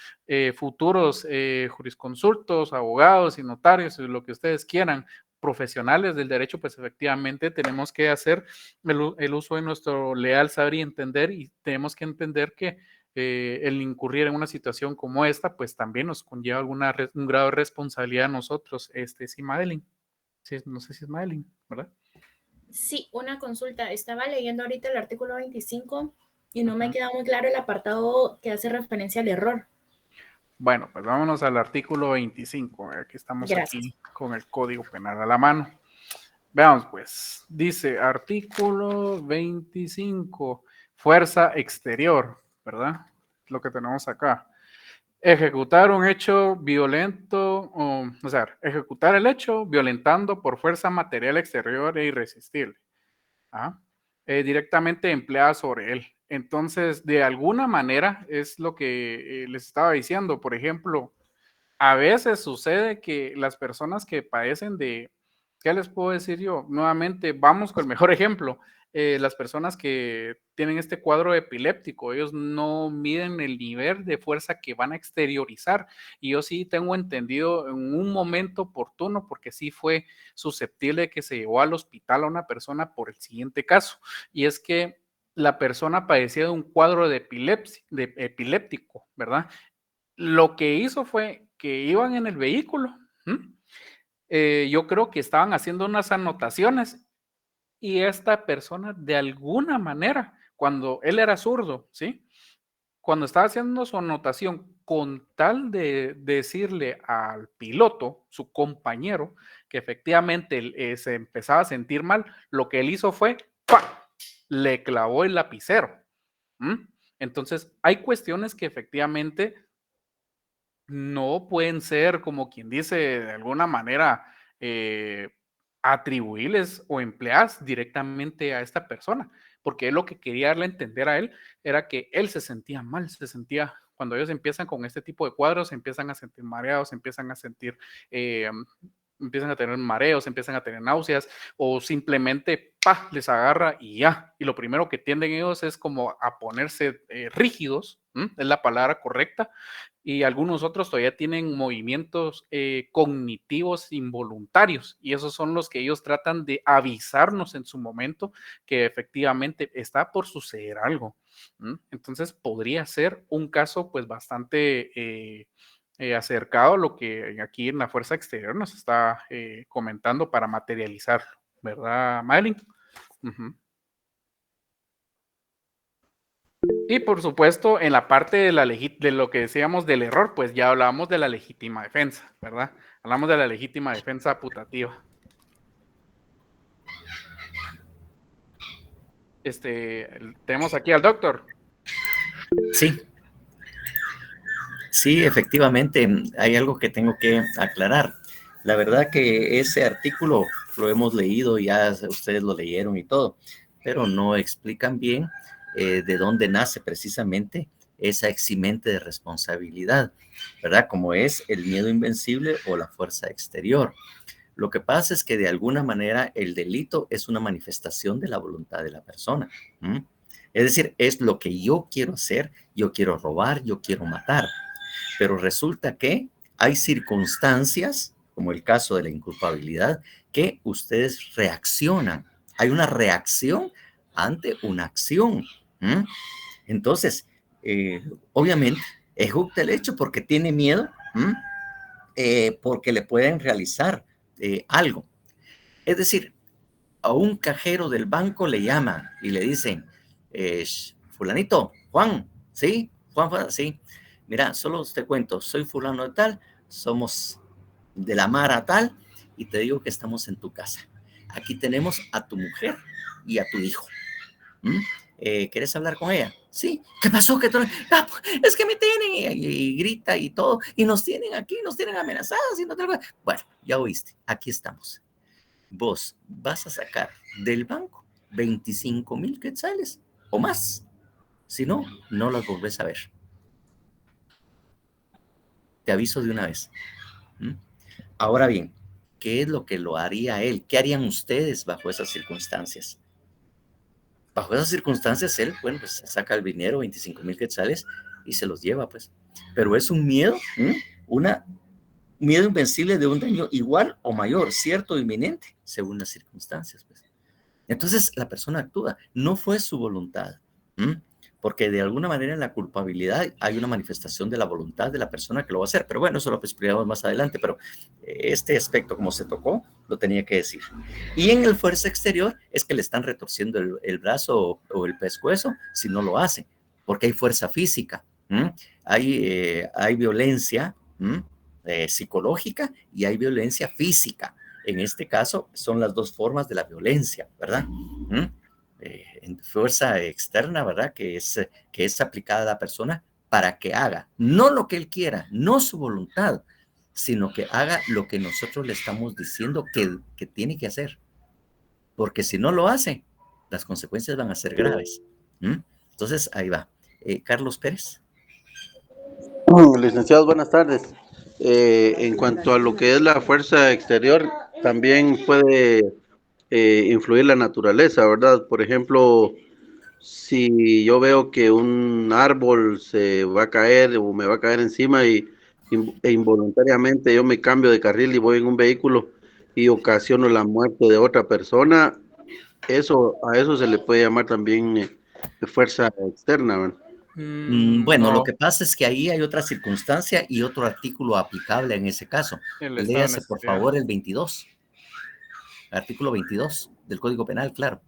futuros jurisconsultos, abogados y notarios, lo que ustedes quieran, profesionales del derecho, pues efectivamente tenemos que hacer el uso de nuestro leal saber y entender, y tenemos que entender que el incurrir en una situación como esta, pues también nos conlleva un grado de responsabilidad a nosotros. Sí, Madeline. Sí, no sé si es Madeline, ¿verdad? Sí, una consulta. Estaba leyendo ahorita el artículo 25 y no me queda muy claro el apartado que hace referencia al error. Bueno, pues vámonos al artículo 25. Aquí estamos. Gracias. Aquí con el Código Penal a la mano. Veamos, pues, dice artículo 25, fuerza exterior, ¿verdad? Lo que tenemos acá. Ejecutar un hecho violento, o sea, ejecutar el hecho violentando por fuerza material exterior e irresistible. Directamente empleada sobre él. Entonces, de alguna manera, es lo que les estaba diciendo. Por ejemplo, a veces sucede que las personas que padecen de, ¿qué les puedo decir yo? Nuevamente, vamos con el mejor ejemplo. Las personas que tienen este cuadro epiléptico, ellos no miden el nivel de fuerza que van a exteriorizar. Y yo sí tengo entendido en un momento oportuno, porque sí fue susceptible de que se llevó al hospital a una persona por el siguiente caso. Y es que la persona padecía de un cuadro de epiléptico, ¿verdad? Lo que hizo fue que iban en el vehículo, yo creo que estaban haciendo unas anotaciones y esta persona de alguna manera, cuando él era zurdo, ¿sí? Cuando estaba haciendo su anotación, con tal de decirle al piloto, su compañero, que efectivamente se empezaba a sentir mal, lo que él hizo fue, ¡pah!, le clavó el lapicero. Entonces, hay cuestiones que efectivamente no pueden ser, como quien dice, de alguna manera atribuibles o empleadas directamente a esta persona, porque él lo que quería darle a entender a él era que él se sentía mal, cuando ellos empiezan con este tipo de cuadros, se empiezan a sentir mareados, empiezan a sentir, empiezan a tener mareos, empiezan a tener náuseas, o simplemente, ¡pah!, les agarra y ya. Y lo primero que tienden ellos es como a ponerse rígidos, es la palabra correcta, y algunos otros todavía tienen movimientos cognitivos involuntarios, y esos son los que ellos tratan de avisarnos en su momento que efectivamente está por suceder algo. Entonces podría ser un caso pues bastante acercado a lo que aquí en la fuerza exterior nos está comentando para materializarlo, ¿verdad, Madeline? Y por supuesto, en la parte de lo que decíamos del error, pues ya hablábamos de la legítima defensa, ¿verdad? Hablamos de la legítima defensa putativa. Tenemos aquí al doctor. Sí. Sí, efectivamente, hay algo que tengo que aclarar. La verdad que ese artículo lo hemos leído, ya ustedes lo leyeron y todo, pero no explican bien de dónde nace precisamente esa eximente de responsabilidad, ¿verdad? Como es el miedo invencible o la fuerza exterior. Lo que pasa es que de alguna manera el delito es una manifestación de la voluntad de la persona. Es decir, es lo que yo quiero hacer, yo quiero robar, yo quiero matar. Pero resulta que hay circunstancias, como el caso de la inculpabilidad, que ustedes reaccionan. Hay una reacción ante una acción. Entonces, obviamente, ejecuta el hecho porque tiene miedo, porque le pueden realizar algo. Es decir, a un cajero del banco le llaman y le dicen, fulanito, Juan, ¿sí? Juan, sí. Mira, solo te cuento, soy fulano de tal, somos de la Mara tal, y te digo que estamos en tu casa. Aquí tenemos a tu mujer y a tu hijo. ¿Quieres hablar con ella? Sí. ¿Qué pasó? Es que me tienen, y grita y todo, y nos tienen aquí, nos tienen amenazados. Y no te... Bueno, ya oíste, aquí estamos. Vos vas a sacar del banco 25,000 quetzales o más. Si no, no las volvés a ver. Te aviso de una vez. Ahora bien, ¿qué es lo que lo haría él? ¿Qué harían ustedes bajo esas circunstancias? Bajo esas circunstancias, él, bueno, pues saca el dinero, 25,000 quetzales, y se los lleva, pues. Pero es un miedo, una Miedo invencible de un daño igual o mayor, cierto o inminente, según las circunstancias. Pues. Entonces la persona actúa, no fue su voluntad, porque de alguna manera en la culpabilidad hay una manifestación de la voluntad de la persona que lo va a hacer, pero bueno, eso lo explicamos más adelante, pero este aspecto como se tocó, lo tenía que decir. Y en el fuerza exterior es que le están retorciendo el brazo o el pescuezo si no lo hace, porque hay fuerza física, hay violencia, psicológica y hay violencia física. En este caso son las dos formas de la violencia, ¿verdad? En fuerza externa, ¿verdad? Que es aplicada a la persona para que haga, no lo que él quiera, no su voluntad, sino que haga lo que nosotros le estamos diciendo que tiene que hacer. Porque si no lo hace, las consecuencias van a ser graves. Entonces, ahí va. Carlos Pérez. Licenciados, buenas tardes. En cuanto a lo que es la fuerza exterior, también puede influir la naturaleza, ¿verdad? Por ejemplo, si yo veo que un árbol se va a caer o me va a caer encima e involuntariamente yo me cambio de carril y voy en un vehículo y ocasiono la muerte de otra persona, a eso se le puede llamar también fuerza externa, ¿verdad? Bueno, no. lo que pasa es que ahí hay otra circunstancia y otro artículo aplicable en ese caso. Léase, por favor, el 22. Artículo 22 del Código Penal, claro.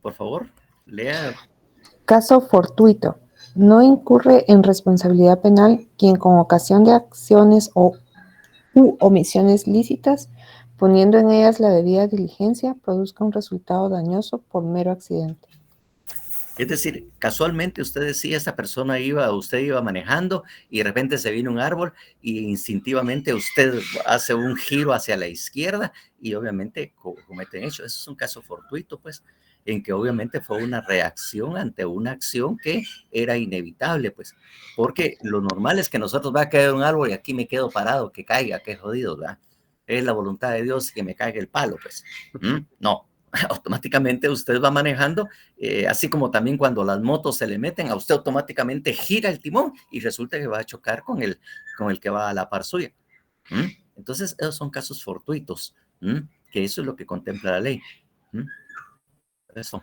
Por favor, lea. Caso fortuito. No incurre en responsabilidad penal quien con ocasión de acciones u omisiones lícitas, poniendo en ellas la debida diligencia, produzca un resultado dañoso por mero accidente. Es decir, casualmente usted decía, usted iba manejando y de repente se vino un árbol y instintivamente usted hace un giro hacia la izquierda y obviamente comete un hecho. Eso es un caso fortuito, pues, en que obviamente fue una reacción ante una acción que era inevitable, pues, porque lo normal es que nosotros va a caer un árbol y aquí me quedo parado, que caiga, qué jodido, ¿verdad? Es la voluntad de Dios que me caiga el palo, pues. No. Automáticamente usted va manejando, así como también cuando las motos se le meten, a usted automáticamente gira el timón y resulta que va a chocar con el que va a la par suya. Entonces, esos son casos fortuitos, que eso es lo que contempla la ley. Eso.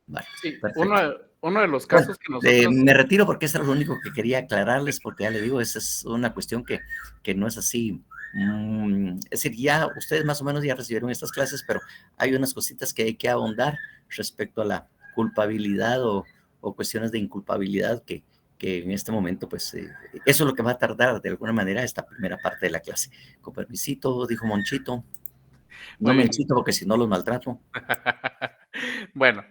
Vale, sí, uno de los casos que nosotros... me retiro porque eso era lo único que quería aclararles, porque ya le digo, esa es una cuestión que no es así. Es decir, ya ustedes más o menos ya recibieron estas clases, pero hay unas cositas que hay que ahondar respecto a la culpabilidad o cuestiones de inculpabilidad que en este momento, pues, eso es lo que va a tardar de alguna manera esta primera parte de la clase. Con permisito, dijo Monchito. No me enchito porque si no los maltrato. Bueno,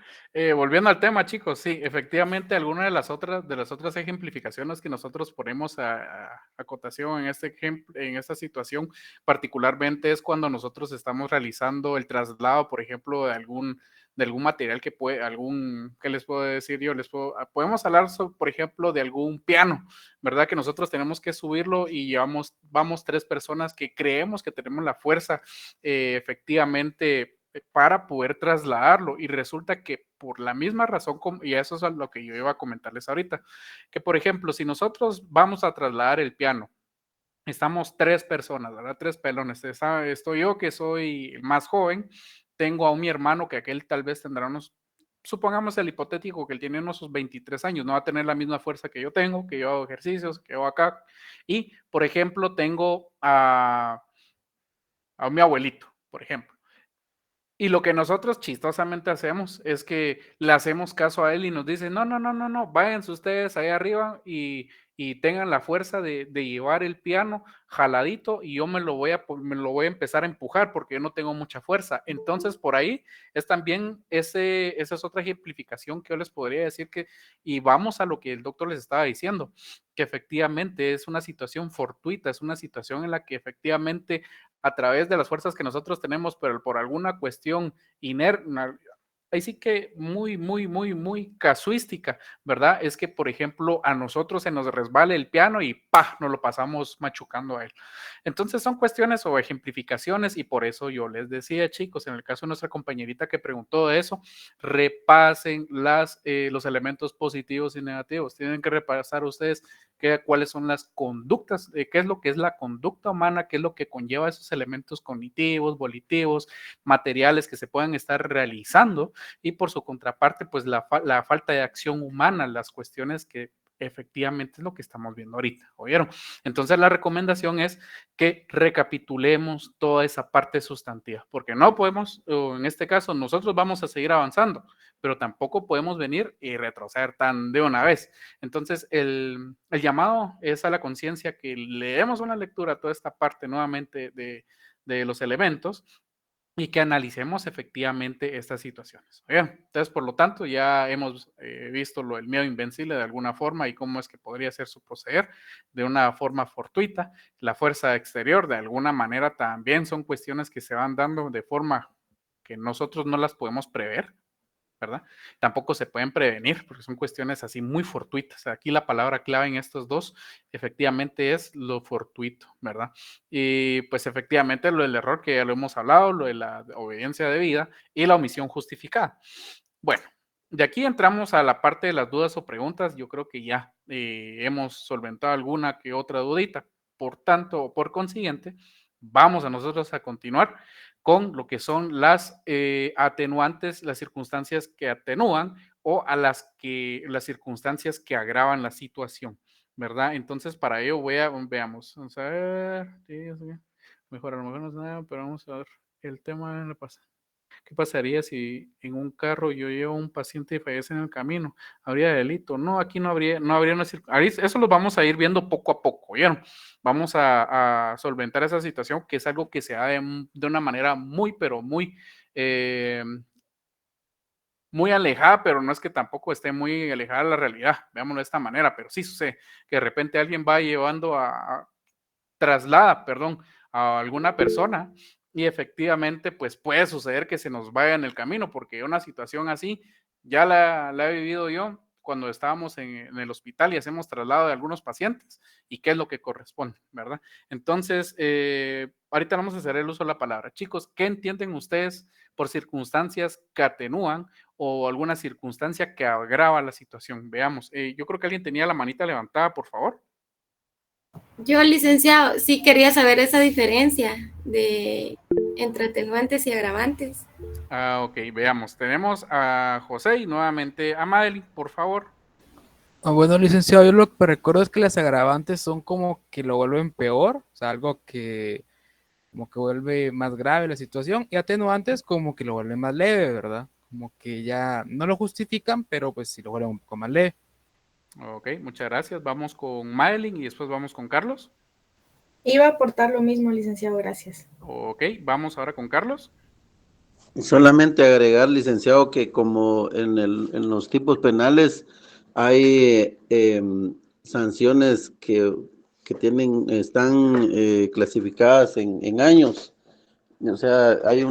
volviendo al tema, chicos, sí, efectivamente, alguna de las otras ejemplificaciones que nosotros ponemos a cotación en esta situación, particularmente es cuando nosotros estamos realizando el traslado, por ejemplo, de algún material ¿qué les puedo decir yo? Podemos hablar, por ejemplo, de algún piano, ¿verdad? Que nosotros tenemos que subirlo y vamos 3 personas que creemos que tenemos la fuerza, efectivamente, para poder trasladarlo, y resulta que por la misma razón, y eso es lo que yo iba a comentarles ahorita, que por ejemplo, si nosotros vamos a trasladar el piano, estamos 3 personas, ¿verdad? 3 pelones, estoy yo que soy más joven, tengo a mi hermano que aquel tal vez tendrá supongamos el hipotético que él tiene unos 23 años, no va a tener la misma fuerza que yo tengo, que yo hago ejercicios, que yo acá, y por ejemplo tengo a mi abuelito, por ejemplo. Y lo que nosotros chistosamente hacemos es que le hacemos caso a él y nos dice, no, váyanse ustedes ahí arriba y tengan la fuerza de llevar el piano jaladito y yo me lo voy a empezar a empujar porque yo no tengo mucha fuerza. Entonces, por ahí es también esa es otra ejemplificación que yo les podría decir y vamos a lo que el doctor les estaba diciendo, que efectivamente es una situación fortuita, es una situación en la que efectivamente a través de las fuerzas que nosotros tenemos, pero por alguna cuestión ahí sí que muy casuística, ¿verdad? Es que, por ejemplo, a nosotros se nos resbale el piano y ¡pah! Nos lo pasamos machucando a él. Entonces son cuestiones o ejemplificaciones y por eso yo les decía, chicos, en el caso de nuestra compañerita que preguntó de eso, repasen los elementos positivos y negativos. Tienen que repasar ustedes cuáles son las conductas, qué es lo que es la conducta humana, qué es lo que conlleva esos elementos cognitivos, volitivos, materiales que se puedan estar realizando y por su contraparte, pues la falta de acción humana, las cuestiones que efectivamente es lo que estamos viendo ahorita, ¿oyeron? Entonces la recomendación es que recapitulemos toda esa parte sustantiva, porque no podemos, o en este caso, nosotros vamos a seguir avanzando, pero tampoco podemos venir y retroceder tan de una vez. Entonces el llamado es a la conciencia que le demos una lectura a toda esta parte nuevamente de los elementos y que analicemos efectivamente estas situaciones. Bien, entonces, por lo tanto, ya hemos visto el miedo invencible de alguna forma y cómo es que podría ser su proceder de una forma fortuita. La fuerza exterior, de alguna manera, también son cuestiones que se van dando de forma que nosotros no las podemos prever, ¿verdad? Tampoco se pueden prevenir porque son cuestiones así muy fortuitas. Aquí la palabra clave en estos dos efectivamente es lo fortuito, ¿verdad? Y pues efectivamente lo del error que ya lo hemos hablado, lo de la obediencia debida y la omisión justificada. Bueno, de aquí entramos a la parte de las dudas o preguntas. Yo creo que ya hemos solventado alguna que otra dudita. Por tanto, por consiguiente, vamos a nosotros a continuar con lo que son las atenuantes, las circunstancias que atenúan o a las circunstancias que agravan la situación, ¿verdad? Entonces, para ello veamos, vamos a ver, mejor a lo mejor no es nada, pero vamos a ver el tema de la pasada. ¿Qué pasaría si en un carro yo llevo a un paciente y fallece en el camino? ¿Habría delito? No, aquí no habría una circunstancia. Eso lo vamos a ir viendo poco a poco, ¿oyeron? Vamos a solventar esa situación que es algo que se da de una manera muy, pero muy alejada, pero no es que tampoco esté muy alejada de la realidad, veámoslo de esta manera, pero sí sucede que de repente alguien va llevando traslada, perdón, a alguna persona y efectivamente pues puede suceder que se nos vaya en el camino, porque una situación así ya la he vivido yo cuando estábamos en el hospital y hacemos traslado de algunos pacientes y qué es lo que corresponde, ¿verdad? Entonces, ahorita vamos a hacer el uso de la palabra. Chicos, ¿qué entienden ustedes por circunstancias que atenúan o alguna circunstancia que agrava la situación? Veamos, yo creo que alguien tenía la manita levantada, por favor. Yo, licenciado, sí quería saber esa diferencia entre atenuantes y agravantes. Ok, veamos. Tenemos a José y nuevamente a Madeline, por favor. Bueno, licenciado, yo lo que recuerdo es que las agravantes son como que lo vuelven peor, o sea, algo que como que vuelve más grave la situación, y atenuantes como que lo vuelven más leve, ¿verdad? Como que ya no lo justifican, pero pues sí lo vuelven un poco más leve. Ok, muchas gracias. Vamos con Madeline y después vamos con Carlos. Iba a aportar lo mismo, licenciado, gracias. Ok, vamos ahora con Carlos. Solamente agregar, licenciado, que como en los tipos penales hay sanciones que están clasificadas en años, o sea, hay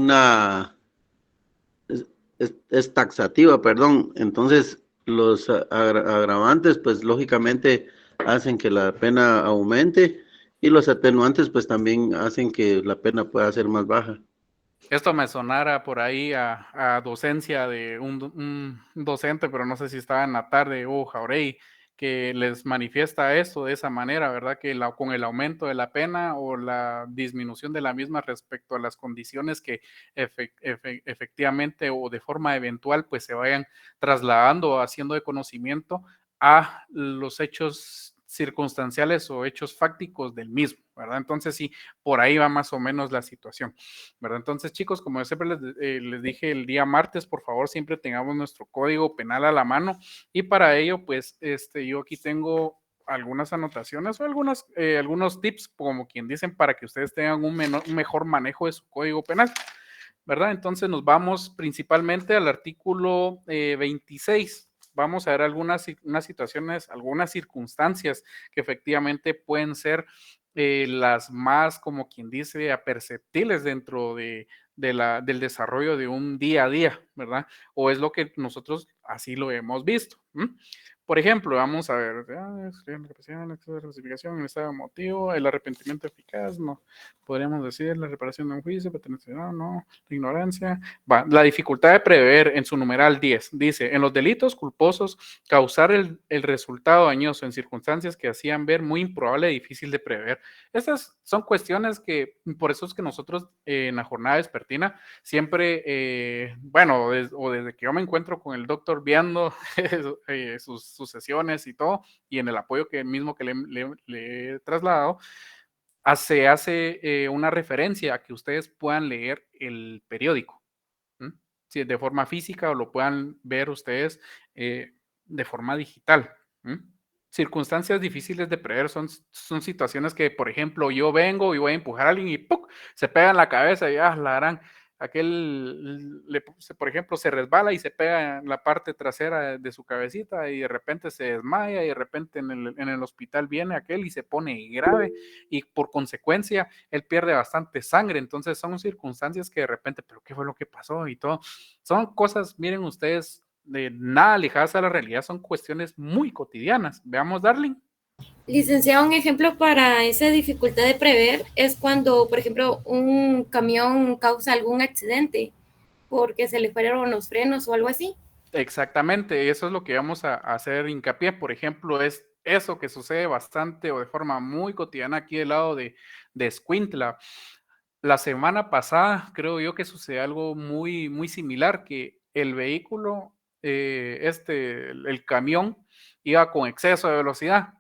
es taxativa, perdón, entonces los agravantes, pues lógicamente hacen que la pena aumente y los atenuantes, pues también hacen que la pena pueda ser más baja. Esto me sonara por ahí a docencia de un docente, pero no sé si estaba en la tarde o Jauregui, que les manifiesta esto de esa manera, ¿verdad? Que con el aumento de la pena o la disminución de la misma respecto a las condiciones que efectivamente o de forma eventual pues se vayan trasladando o haciendo de conocimiento a los hechos circunstanciales o hechos fácticos del mismo, ¿verdad? Entonces sí, por ahí va más o menos la situación, ¿verdad? Entonces, chicos, como siempre les dije el día martes, por favor, siempre tengamos nuestro código penal a la mano y para ello, pues, yo aquí tengo algunas anotaciones o algunos tips, como quien dicen, para que ustedes tengan un mejor manejo de su código penal, ¿verdad? Entonces nos vamos principalmente al artículo 26. Vamos a ver unas situaciones, algunas circunstancias que efectivamente pueden ser las más, como quien dice, aperceptibles dentro del desarrollo de un día a día, ¿verdad? O es lo que nosotros así lo hemos visto. Por ejemplo, vamos a ver, la capacidad, la justificación, el estado emotivo, el arrepentimiento eficaz, no, podríamos decir la reparación de un juicio, pertenencia, no, la ignorancia. La dificultad de prever en su numeral 10, dice, en los delitos culposos, causar el resultado dañoso en circunstancias que hacían ver muy improbable y difícil de prever. Estas son cuestiones que, por eso es que nosotros en la jornada vespertina siempre, bueno, desde que yo me encuentro con el doctor viendo sus sesiones y todo, y en el apoyo que mismo que le he trasladado, se hace una referencia a que ustedes puedan leer el periódico, si de forma física o lo puedan ver ustedes de forma digital. Circunstancias difíciles de prever son situaciones que, por ejemplo, yo vengo y voy a empujar a alguien y ¡puc! Se pega en la cabeza y la harán. Por ejemplo, se resbala y se pega en la parte trasera de su cabecita y de repente se desmaya y de repente en el hospital viene aquel y se pone grave y por consecuencia él pierde bastante sangre. Entonces son circunstancias que de repente, pero ¿qué fue lo que pasó? Y todo. Son cosas, miren ustedes, de nada alejadas a la realidad, son cuestiones muy cotidianas. Veamos, Darling. Licenciado, un ejemplo para esa dificultad de prever es cuando, por ejemplo, un camión causa algún accidente porque se le fueron los frenos o algo así. Exactamente, eso es lo que vamos a hacer hincapié. Por ejemplo, es eso que sucede bastante o de forma muy cotidiana aquí del lado de Escuintla. La semana pasada creo yo que sucedió algo muy, muy similar, que el vehículo, el camión, iba con exceso de velocidad.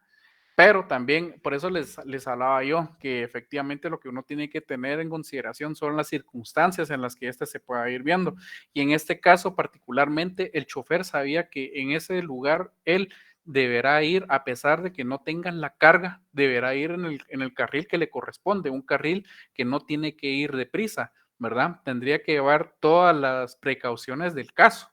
Pero también, por eso les hablaba yo, que efectivamente lo que uno tiene que tener en consideración son las circunstancias en las que se pueda ir viendo. Y en este caso particularmente, el chofer sabía que en ese lugar él deberá ir, a pesar de que no tengan la carga, deberá ir en el carril que le corresponde, un carril que no tiene que ir deprisa, ¿verdad? Tendría que llevar todas las precauciones del caso.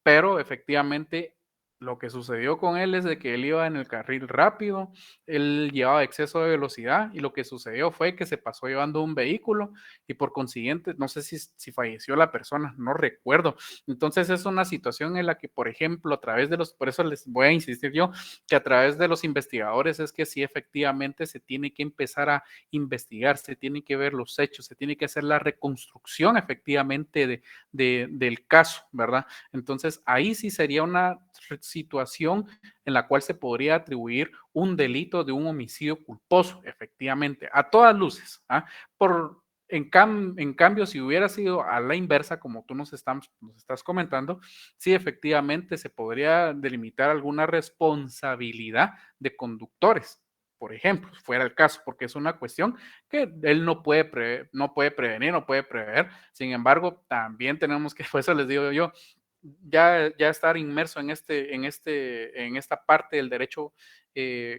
Pero efectivamente lo que sucedió con él es de que él iba en el carril rápido, él llevaba exceso de velocidad y lo que sucedió fue que se pasó llevando un vehículo y por consiguiente, no sé si falleció la persona, no recuerdo. Entonces es una situación en la que, por ejemplo, por eso les voy a insistir yo, que a través de los investigadores es que sí efectivamente se tiene que empezar a investigar, se tiene que ver los hechos, se tiene que hacer la reconstrucción efectivamente del caso, ¿verdad? Entonces ahí sí sería una situación en la cual se podría atribuir un delito de un homicidio culposo, efectivamente, a todas luces. En cambio, si hubiera sido a la inversa, como tú nos estás comentando, sí, efectivamente se podría delimitar alguna responsabilidad de conductores, por ejemplo, fuera el caso, porque es una cuestión que él no puede prevenir, no puede prever. Sin embargo, también tenemos que, por eso les digo yo, ya estar inmerso en esta parte del derecho,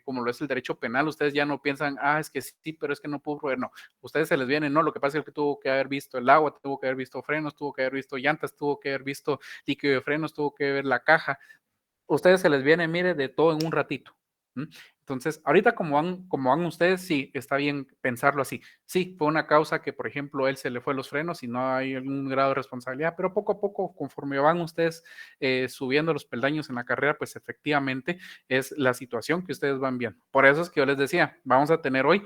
como lo es el derecho penal, ustedes ya no piensan, es que sí, pero es que no puedo proveer, no, ustedes se les viene, no, lo que pasa es que tuvo que haber visto el agua, tuvo que haber visto frenos, tuvo que haber visto llantas, tuvo que haber visto líquido de frenos, tuvo que ver la caja, ustedes se les viene, mire, de todo en un ratito. Entonces, ahorita como van ustedes, sí, está bien pensarlo así. Sí, fue una causa que, por ejemplo, él se le fue los frenos y no hay algún grado de responsabilidad, pero poco a poco, conforme van ustedes subiendo los peldaños en la carrera, pues efectivamente es la situación que ustedes van viendo. Por eso es que yo les decía, vamos a tener hoy,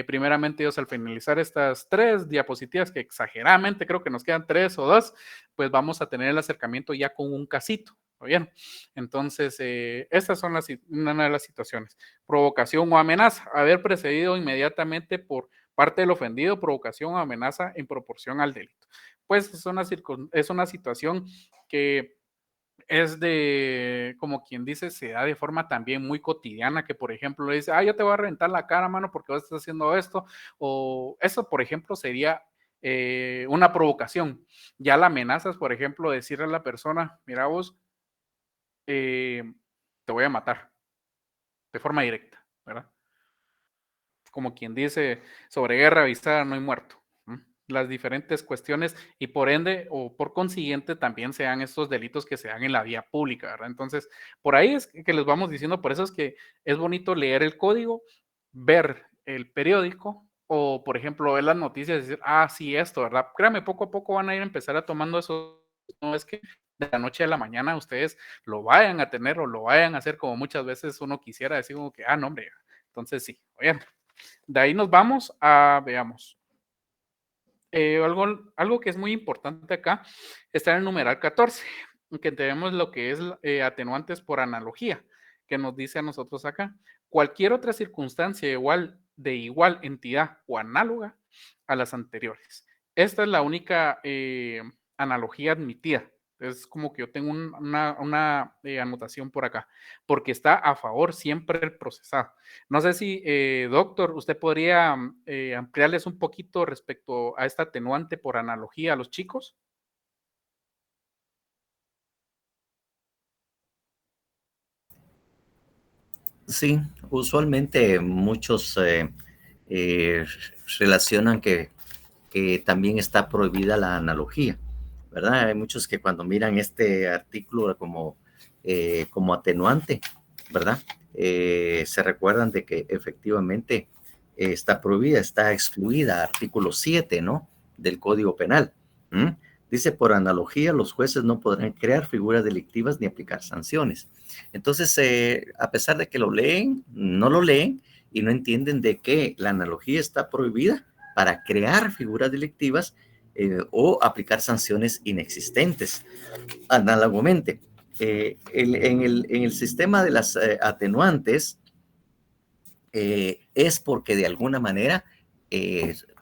primeramente Dios, al finalizar estas 3 diapositivas, que exageradamente creo que nos quedan 3 o 2, pues vamos a tener el acercamiento ya con un casito. Bien, entonces estas son una de las situaciones. Provocación o amenaza, haber precedido inmediatamente por parte del ofendido, provocación o amenaza en proporción al delito. Pues es una situación que es como quien dice, se da de forma también muy cotidiana, que por ejemplo le dice, yo te voy a reventar la cara, mano, porque vos estás haciendo esto, o eso, por ejemplo, sería una provocación. Ya la amenaza es, por ejemplo, decirle a la persona, mira vos, te voy a matar de forma directa, ¿verdad? Como quien dice, sobre guerra avisada no hay muerto. Las diferentes cuestiones y por ende o por consiguiente también sean estos delitos que se dan en la vía pública, ¿verdad? Entonces, por ahí es que les vamos diciendo, por eso es que es bonito leer el código, ver el periódico o, por ejemplo, ver las noticias y decir, ah, sí, esto, ¿verdad? Créame, poco a poco van a ir a empezar a tomando eso. No es que de la noche a la mañana ustedes lo vayan a tener o lo vayan a hacer como muchas veces uno quisiera decir como que, ah, no, hombre, entonces sí, bien. De ahí nos vamos a, veamos, algo que es muy importante acá está en el numeral 14, que tenemos lo que es atenuantes por analogía, que nos dice a nosotros acá, cualquier otra circunstancia de igual entidad o análoga a las anteriores. Esta es la única analogía admitida. Es como que yo tengo una anotación por acá, porque está a favor siempre el procesado. No sé si, doctor, usted podría ampliarles un poquito respecto a esta atenuante por analogía a los chicos. Sí, usualmente muchos relacionan que también está prohibida la analogía, ¿verdad? Hay muchos que cuando miran este artículo como atenuante, ¿verdad? Se recuerdan de que efectivamente está prohibida, está excluida, artículo 7, ¿no? Del Código Penal. Dice, por analogía, los jueces no podrán crear figuras delictivas ni aplicar sanciones. Entonces, a pesar de que lo leen, no lo leen y no entienden de que la analogía está prohibida para crear figuras delictivas o aplicar sanciones inexistentes. Análogamente, en el sistema de las atenuantes es porque de alguna manera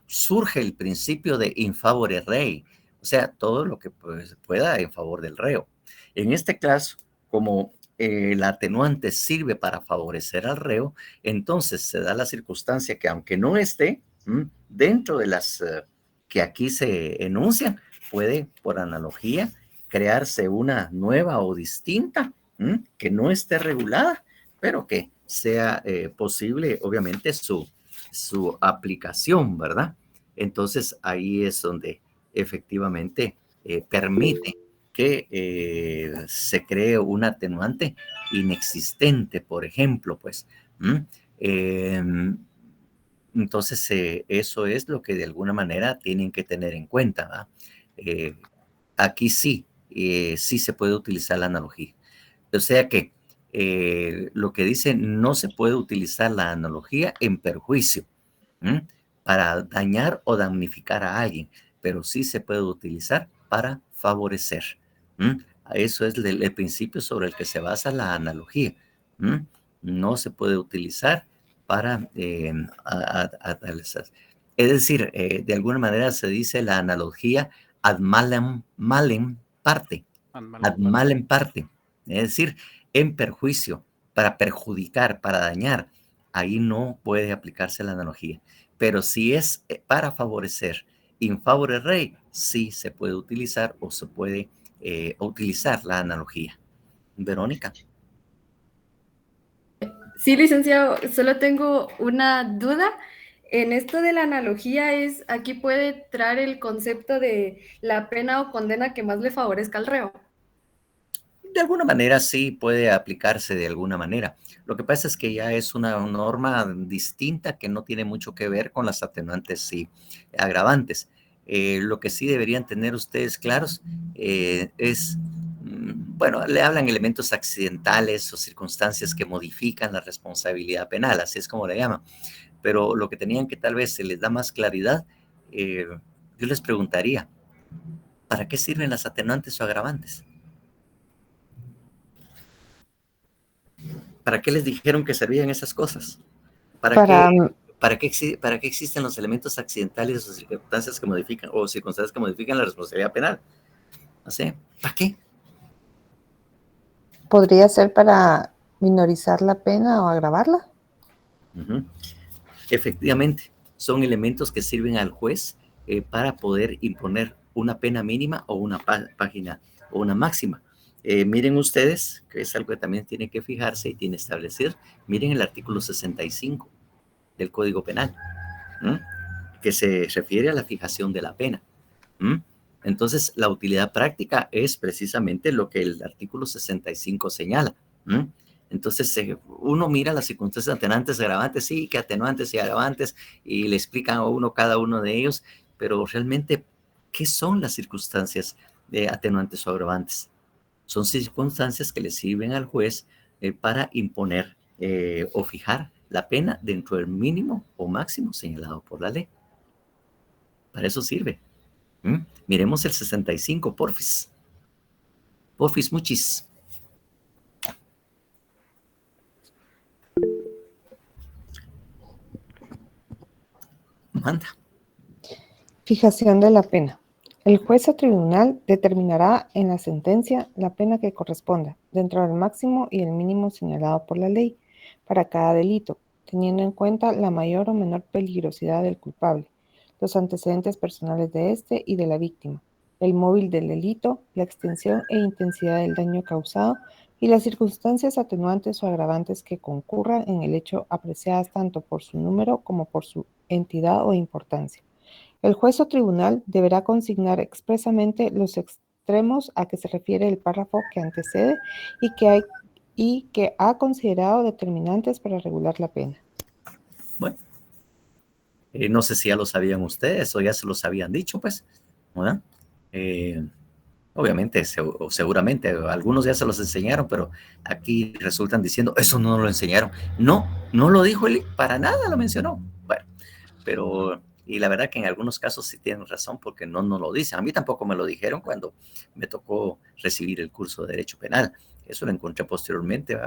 surge el principio de in favore rei, o sea, todo lo que pueda en favor del reo. En este caso, como la atenuante sirve para favorecer al reo, entonces se da la circunstancia que aunque no esté dentro de las que aquí se enuncian, puede, por analogía, crearse una nueva o distinta que no esté regulada, pero que sea posible, obviamente, su aplicación, ¿verdad? Entonces, ahí es donde efectivamente permite que se cree un atenuante inexistente, por ejemplo, pues. Entonces, eso es lo que de alguna manera tienen que tener en cuenta, ¿verdad? Aquí sí se puede utilizar la analogía. O sea que lo que dice, no se puede utilizar la analogía en perjuicio para dañar o damnificar a alguien, pero sí se puede utilizar para favorecer. Eso es el principio sobre el que se basa la analogía. No se puede utilizar para es decir, de alguna manera se dice la analogía ad malem parte, ad malem parte, es decir, en perjuicio, para perjudicar, para dañar, ahí no puede aplicarse la analogía. Pero si es para favorecer, in favore rei, sí se puede utilizar o se puede utilizar la analogía. Verónica. Sí, licenciado, solo tengo una duda. En esto de la analogía aquí puede entrar el concepto de la pena o condena que más le favorezca al reo. De alguna manera sí puede aplicarse de alguna manera. Lo que pasa es que ya es una norma distinta que no tiene mucho que ver con las atenuantes y agravantes. Lo que sí deberían tener ustedes claros es, bueno, le hablan elementos accidentales o circunstancias que modifican la responsabilidad penal, así es como le llaman. Pero lo que tenían que tal vez se les da más claridad, yo les preguntaría, ¿para qué sirven las atenuantes o agravantes? ¿Para qué les dijeron que servían esas cosas? ¿Para qué existen los elementos accidentales o circunstancias que modifican la responsabilidad penal? No sé, ¿para qué? ¿Podría ser para minorizar la pena o agravarla? Efectivamente, son elementos que sirven al juez para poder imponer una pena mínima o una página o una máxima. Miren ustedes, que es algo que también tienen que fijarse y tienen que establecer, miren el artículo 65 del Código Penal, que se refiere a la fijación de la pena. Entonces, la utilidad práctica es precisamente lo que el artículo 65 señala. Entonces, uno mira las circunstancias atenuantes, agravantes, sí, que atenuantes y agravantes, y le explican a uno cada uno de ellos, pero realmente, ¿qué son las circunstancias de atenuantes o agravantes? Son circunstancias que le sirven al juez para imponer o fijar la pena dentro del mínimo o máximo señalado por la ley. Para eso sirve. Miremos el 65, porfis. Porfis muchis. Manda. Fijación de la pena. El juez o tribunal determinará en la sentencia la pena que corresponda, dentro del máximo y el mínimo señalado por la ley, para cada delito, teniendo en cuenta la mayor o menor peligrosidad del culpable, los antecedentes personales de éste y de la víctima, el móvil del delito, la extensión e intensidad del daño causado y las circunstancias atenuantes o agravantes que concurran en el hecho, apreciadas tanto por su número como por su entidad o importancia. El juez o tribunal deberá consignar expresamente los extremos a que se refiere el párrafo que antecede y que ha considerado determinantes para regular la pena. Bueno, no sé si ya lo sabían ustedes o ya se los habían dicho, pues, ¿verdad? Obviamente, seguramente, algunos ya se los enseñaron, pero aquí resultan diciendo, eso no lo enseñaron. No lo dijo él, para nada lo mencionó. Bueno, pero... Y la verdad que en algunos casos sí tienen razón porque no nos lo dicen. A mí tampoco me lo dijeron cuando me tocó recibir el curso de Derecho Penal. Eso lo encontré posteriormente,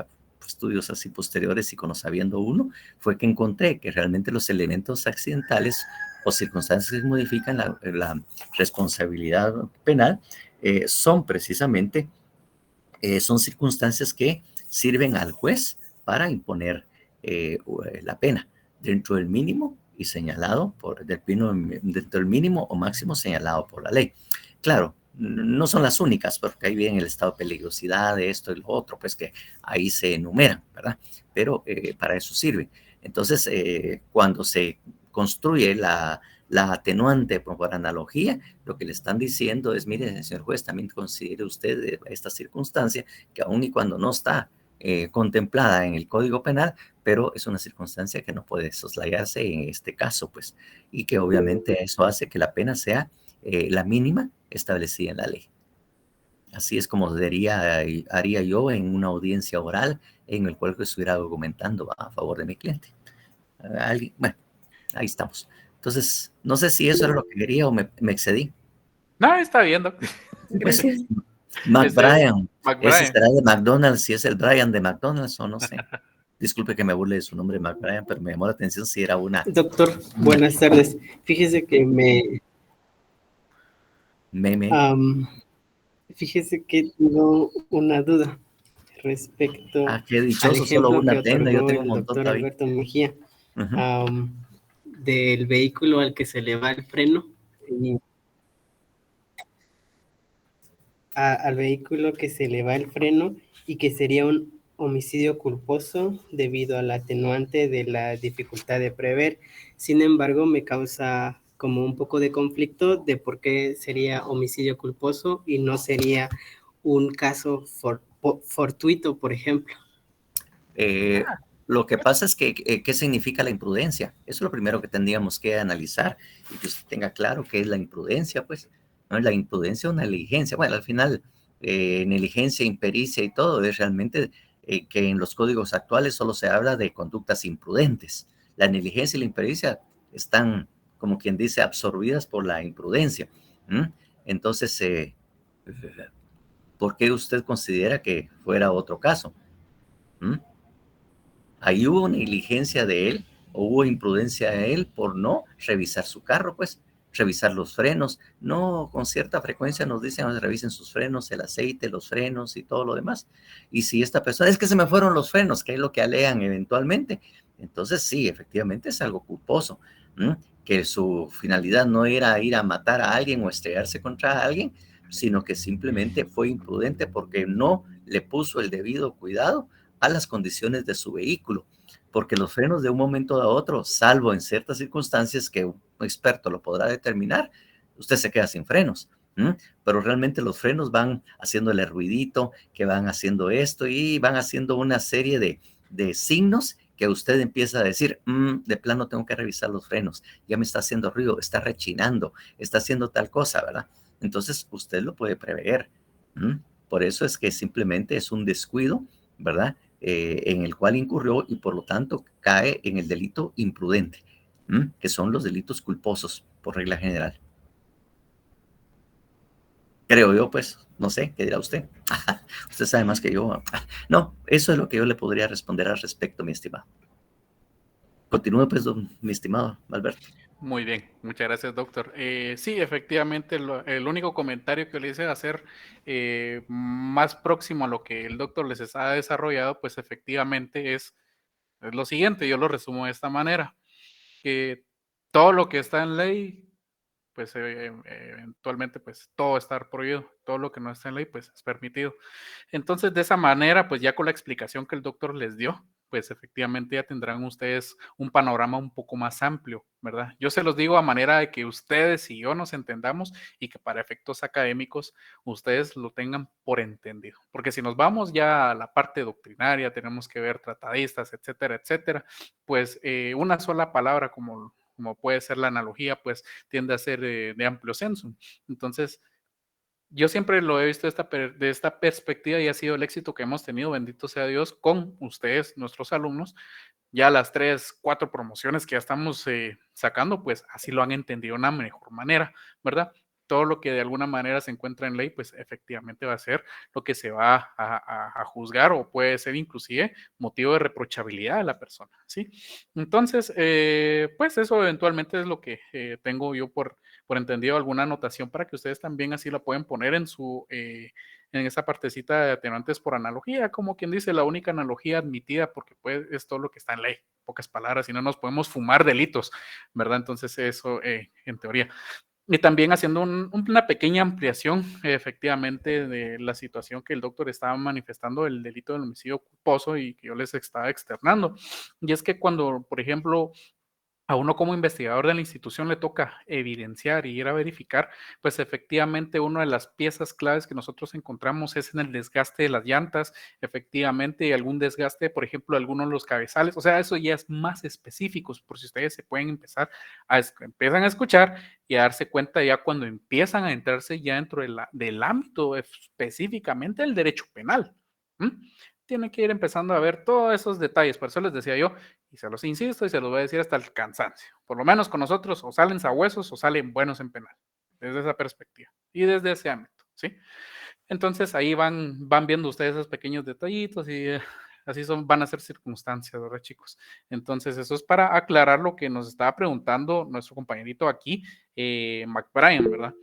estudios así posteriores y conociendo uno, fue que encontré que realmente los elementos accidentales o circunstancias que modifican la responsabilidad penal son precisamente, son circunstancias que sirven al juez para imponer la pena dentro del mínimo y señalado dentro del mínimo o máximo señalado por la ley. Claro, no son las únicas, porque ahí viene el estado de peligrosidad de esto y lo otro, pues que ahí se enumeran, ¿verdad? Pero para eso sirve. Entonces, cuando se construye la atenuante por analogía, lo que le están diciendo es, mire, señor juez, también considere usted esta circunstancia que aun y cuando no está contemplada en el Código Penal, pero es una circunstancia que no puede soslayarse en este caso, pues, y que obviamente eso hace que la pena sea la mínima establecida en la ley. Así es como haría yo en una audiencia oral en el cual estuviera argumentando a favor de mi cliente. Bueno, ahí estamos. Entonces, no sé si eso era lo que quería o me excedí. No, está viendo. Gracias. McBrien. Ese será de McDonald's, si es el Brian de McDonald's o no sé. Disculpe que me burle de su nombre, McBrien, pero me llamó la atención si era una... Doctor, buenas tardes. Fíjese que fíjese que tengo una duda respecto qué dichoso, solo una tienda, yo tengo un montón doctor Alberto Mejía, del vehículo al que se le va el freno al vehículo que se le va el freno y que sería un homicidio culposo debido al atenuante de la dificultad de prever. Sin embargo, me causa como un poco de conflicto de por qué sería homicidio culposo y no sería un caso fortuito, por ejemplo. Lo que pasa es que, ¿qué significa la imprudencia? Eso es lo primero que tendríamos que analizar y que usted tenga claro qué es la imprudencia, pues. ¿No? La imprudencia o negligencia. Bueno, al final, negligencia, impericia y todo es realmente que en los códigos actuales solo se habla de conductas imprudentes. La negligencia y la impericia están, como quien dice, absorbidas por la imprudencia. Entonces, ¿por qué usted considera que fuera otro caso? Ahí hubo negligencia de él, o hubo imprudencia de él por no revisar su carro, pues, revisar los frenos. No, con cierta frecuencia nos dicen, revisen sus frenos, el aceite, los frenos y todo lo demás. Y si esta persona, es que se me fueron los frenos, que es lo que alegan eventualmente, entonces sí, efectivamente es algo culposo, que su finalidad no era ir a matar a alguien o estrellarse contra alguien, sino que simplemente fue imprudente porque no le puso el debido cuidado a las condiciones de su vehículo, porque los frenos de un momento a otro, salvo en ciertas circunstancias que un experto lo podrá determinar, usted se queda sin frenos. Pero realmente los frenos van haciéndole ruidito, que van haciendo esto y van haciendo una serie de signos que usted empieza a decir, de plano tengo que revisar los frenos, ya me está haciendo ruido, está rechinando, está haciendo tal cosa, ¿verdad? Entonces usted lo puede prever. Por eso es que simplemente es un descuido, ¿verdad? En el cual incurrió y por lo tanto cae en el delito imprudente, que son los delitos culposos por regla general. Creo yo, pues, no sé, ¿qué dirá usted? Usted sabe más que yo. No, eso es lo que yo le podría responder al respecto, mi estimado. Continúe, pues, mi estimado Alberto. Muy bien, muchas gracias, doctor. Sí, efectivamente, el único comentario que le hice hacer más próximo a lo que el doctor les ha desarrollado, pues efectivamente es lo siguiente, yo lo resumo de esta manera, que todo lo que está en ley, pues eventualmente pues todo está prohibido, todo lo que no está en ley pues es permitido. Entonces de esa manera pues ya con la explicación que el doctor les dio, pues efectivamente ya tendrán ustedes un panorama un poco más amplio, ¿verdad? Yo se los digo a manera de que ustedes y yo nos entendamos y que para efectos académicos ustedes lo tengan por entendido, porque si nos vamos ya a la parte doctrinaria, tenemos que ver tratadistas, etcétera, pues una sola palabra como puede ser la analogía, pues tiende a ser de amplio senso. Entonces, yo siempre lo he visto de esta perspectiva y ha sido el éxito que hemos tenido, bendito sea Dios, con ustedes, nuestros alumnos. Ya las 3, 4 promociones que ya estamos sacando, pues así lo han entendido de una mejor manera, ¿verdad? Todo lo que de alguna manera se encuentra en ley, pues efectivamente va a ser lo que se va a juzgar o puede ser inclusive motivo de reprochabilidad de la persona, ¿sí? Entonces, pues eso eventualmente es lo que tengo yo por entendido, alguna anotación para que ustedes también así la pueden poner en en esa partecita de atenuantes por analogía, como quien dice, la única analogía admitida, porque pues es todo lo que está en ley, pocas palabras, si no nos podemos fumar delitos, ¿verdad? Entonces eso en teoría. Y también haciendo una pequeña ampliación, efectivamente, de la situación que el doctor estaba manifestando, el delito del homicidio culposo y que yo les estaba externando. Y es que cuando, por ejemplo, a uno como investigador de la institución le toca evidenciar y ir a verificar, pues efectivamente una de las piezas claves que nosotros encontramos es en el desgaste de las llantas, efectivamente algún desgaste, por ejemplo, algunos de los cabezales, o sea, eso ya es más específicos, por si ustedes se pueden empezar empiezan a escuchar y a darse cuenta ya cuando empiezan a entrarse ya dentro del ámbito específicamente del derecho penal. Tienen que ir empezando a ver todos esos detalles, por eso les decía yo, y se los insisto y se los voy a decir hasta el cansancio. Por lo menos con nosotros o salen sabuesos o salen buenos en penal, desde esa perspectiva y desde ese ámbito, ¿sí? Entonces ahí van viendo ustedes esos pequeños detallitos y así van a ser circunstancias, ¿verdad, chicos? Entonces eso es para aclarar lo que nos estaba preguntando nuestro compañerito aquí, McBrien, ¿verdad?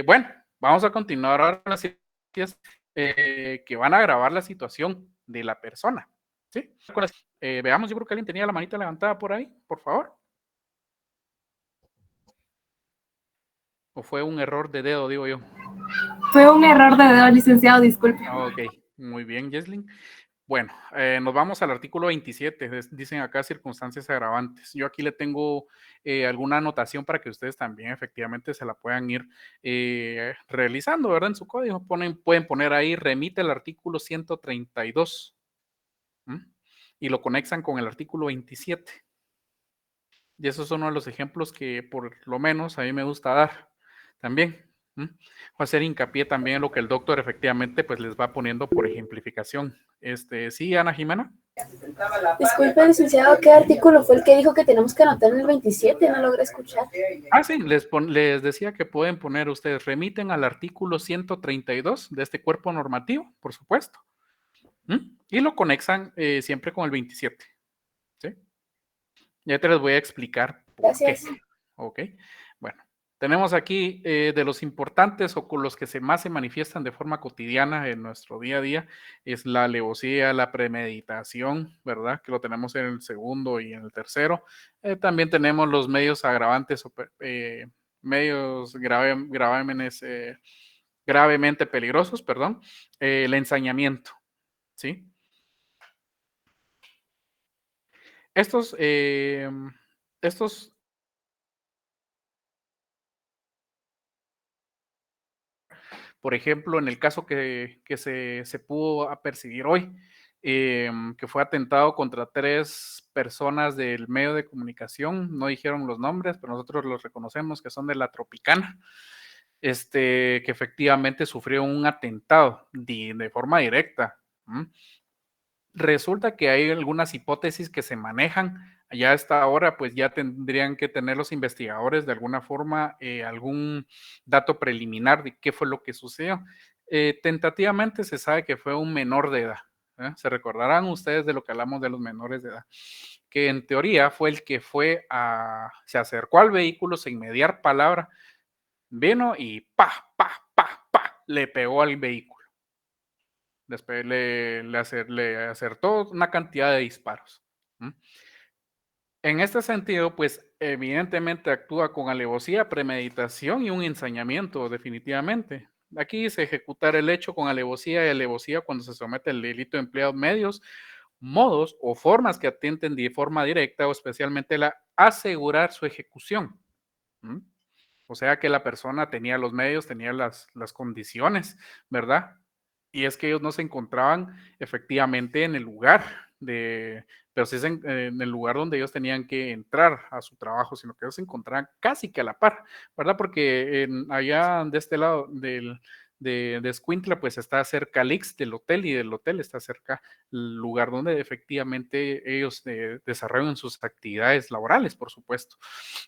Bueno, vamos a continuar ahora las circunstancias que van a agravar la situación de la persona, ¿sí? Veamos, yo creo que alguien tenía la manita levantada por ahí, por favor. ¿O fue un error de dedo, digo yo? Fue un error de dedo, licenciado, disculpe. Ok, muy bien, Jesslyn. Bueno, nos vamos al artículo 27, dicen acá circunstancias agravantes. Yo aquí le tengo alguna anotación para que ustedes también efectivamente se la puedan ir realizando, ¿verdad? En su código pueden poner ahí, remite el artículo 132 y lo conexan con el artículo 27. Y esos son uno de los ejemplos que por lo menos a mí me gusta dar también. Voy a hacer hincapié también en lo que el doctor efectivamente pues les va poniendo por ejemplificación. Sí, Ana Jimena. Disculpe, licenciado, ¿qué artículo fue el que dijo que tenemos que anotar en el 27? No logré escuchar. Sí, les decía que pueden poner ustedes, remiten al artículo 132 de este cuerpo normativo, por supuesto, y lo conexan siempre con el 27. ¿Sí? Ya te les voy a explicar por Gracias. qué. Ok, bueno. Tenemos aquí de los importantes o con los que más se manifiestan de forma cotidiana en nuestro día a día, es la alevosía, la premeditación, ¿verdad? Que lo tenemos en el segundo y en el tercero. También tenemos los medios agravantes, medios gravemente peligrosos, perdón, el ensañamiento, ¿sí? Estos Por ejemplo, en el caso que se pudo percibir hoy, que fue atentado contra 3 personas del medio de comunicación, no dijeron los nombres, pero nosotros los reconocemos que son de la Tropicana, que efectivamente sufrió un atentado de forma directa. Resulta que hay algunas hipótesis que se manejan. Ya a esta hora, pues ya tendrían que tener los investigadores de alguna forma algún dato preliminar de qué fue lo que sucedió. Tentativamente se sabe que fue un menor de edad. Se recordarán ustedes de lo que hablamos de los menores de edad, que en teoría fue el que se acercó al vehículo sin mediar palabra, vino y le pegó al vehículo. Después le acertó una cantidad de disparos. En este sentido, pues evidentemente actúa con alevosía, premeditación y un ensañamiento, definitivamente. Aquí dice ejecutar el hecho con alevosía y alevosía cuando se somete al delito de empleados medios, modos o formas que atenten de forma directa o especialmente asegurar su ejecución. O sea que la persona tenía los medios, tenía las condiciones, ¿verdad? Y es que ellos no se encontraban efectivamente en el lugar pero sí en el lugar donde ellos tenían que entrar a su trabajo, sino que ellos se encontraban casi que a la par, ¿verdad? Porque allá de este lado de Escuintla, pues está cerca Lix del hotel y del hotel está cerca el lugar donde efectivamente ellos desarrollan sus actividades laborales, por supuesto.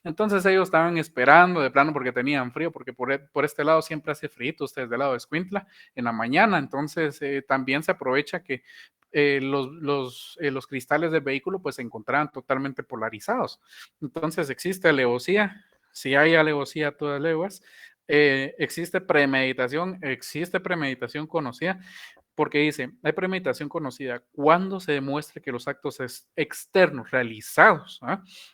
Entonces ellos estaban esperando de plano porque tenían frío, porque por este lado siempre hace frío, ustedes del lado de Escuintla en la mañana, entonces también se aprovecha que los cristales del vehículo pues se encontraban totalmente polarizados. Entonces existe alevosía, si hay alevosía a todas leguas, existe premeditación conocida, porque dice, hay premeditación conocida cuando se demuestre que los actos externos realizados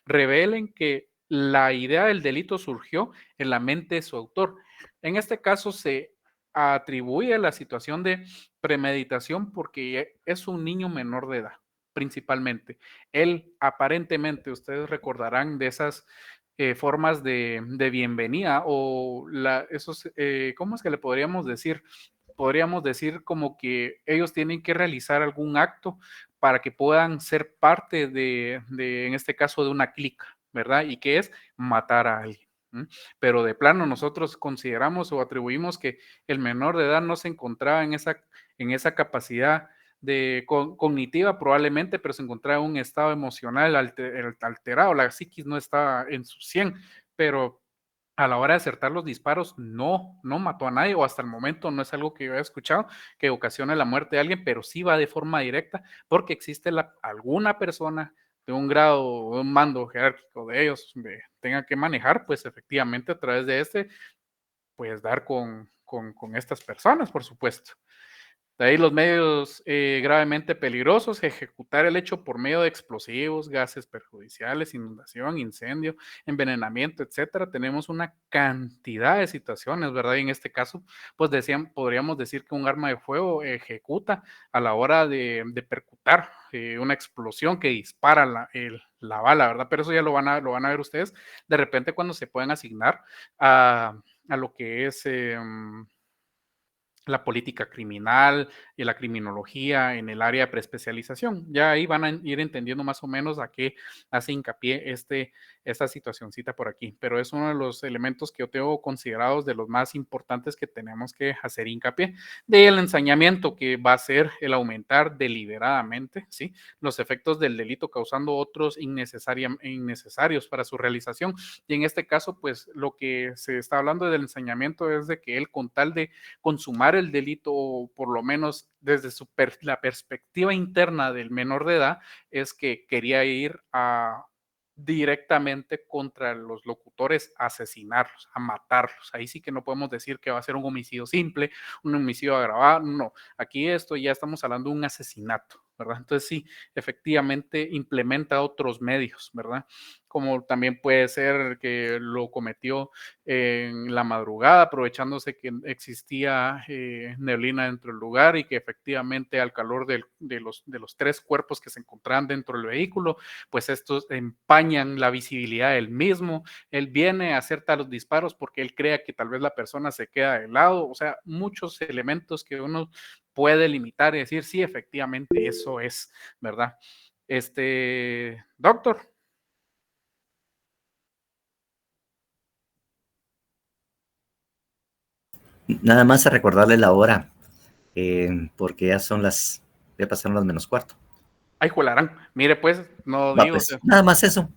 revelen que la idea del delito surgió en la mente de su autor. En este caso se atribuye la situación de premeditación porque es un niño menor de edad, principalmente. Él aparentemente, ustedes recordarán de esas formas de bienvenida o esos, ¿cómo es que le podríamos decir? Podríamos decir como que ellos tienen que realizar algún acto para que puedan ser parte en este caso, de una clica, ¿verdad? Y que es matar a alguien. Pero de plano nosotros consideramos o atribuimos que el menor de edad no se encontraba en esa capacidad cognitiva probablemente, pero se encontraba en un estado emocional alterado, la psiquis no estaba en su 100, pero a la hora de acertar los disparos no mató a nadie, o hasta el momento no es algo que yo haya escuchado que ocasione la muerte de alguien, pero sí va de forma directa porque existe alguna persona de un grado o un mando jerárquico de ellos tenga que manejar, pues efectivamente a través de pues dar con estas personas, por supuesto. De ahí los medios gravemente peligrosos, ejecutar el hecho por medio de explosivos, gases perjudiciales, inundación, incendio, envenenamiento, etcétera. Tenemos una cantidad de situaciones, ¿verdad? Y en este caso, pues podríamos decir que un arma de fuego ejecuta a la hora de percutar una explosión que dispara la bala, ¿verdad? Pero eso ya lo van a ver ustedes de repente cuando se pueden asignar a lo que es la política criminal y la criminología en el área de preespecialización. Ya ahí van a ir entendiendo más o menos a qué hace hincapié esta situacioncita por aquí, pero es uno de los elementos que yo tengo considerados de los más importantes que tenemos que hacer hincapié del ensañamiento, que va a ser el aumentar deliberadamente, ¿sí?, los efectos del delito, causando otros innecesarios para su realización. Y en este caso, pues lo que se está hablando del ensañamiento es de que él, con tal de consumar el delito, o por lo menos desde la perspectiva interna del menor de edad, es que quería ir directamente contra los locutores, a asesinarlos, a matarlos. Ahí sí que no podemos decir que va a ser un homicidio simple, un homicidio agravado, no. Aquí ya estamos hablando de un asesinato, ¿verdad? Entonces sí, efectivamente implementa otros medios, ¿verdad? Como también puede ser que lo cometió en la madrugada, aprovechándose que existía neblina dentro del lugar y que efectivamente al calor de los 3 cuerpos que se encontraban dentro del vehículo, pues estos empañan la visibilidad del mismo. Él viene a hacer talos disparos porque él crea que tal vez la persona se queda de lado, o sea, muchos elementos que uno puede limitar y decir, sí, efectivamente, eso es, ¿verdad? Doctor. Nada más a recordarle la hora, porque ya pasaron las -4. Ay, juelarán. Mire, pues, no Va, digo. pues, nada más eso.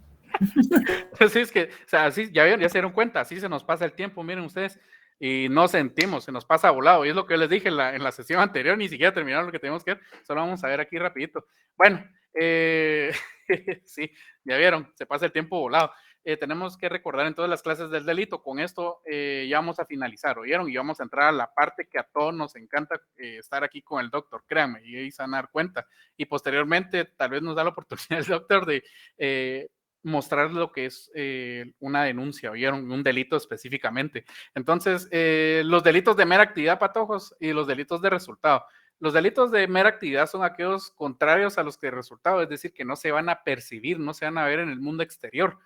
Sí, es que, o sea, así, ya se dieron cuenta, así se nos pasa el tiempo, miren ustedes, y no sentimos, se nos pasa volado, y es lo que les dije en la sesión anterior, ni siquiera terminaron lo que tenemos que ver, solo vamos a ver aquí rapidito. Bueno, sí, ya vieron, se pasa el tiempo volado. Tenemos que recordar en todas las clases del delito, con esto ya vamos a finalizar, ¿oyeron? Y vamos a entrar a la parte que a todos nos encanta estar aquí con el doctor, créanme, y ahí se van a dar cuenta. Y posteriormente, tal vez nos da la oportunidad el doctor de mostrar lo que es una denuncia, ¿oyeron? Un delito específicamente. Entonces, los delitos de mera actividad, patojos, y los delitos de resultado. Los delitos de mera actividad son aquellos contrarios a los de resultado, es decir, que no se van a percibir, no se van a ver en el mundo exterior.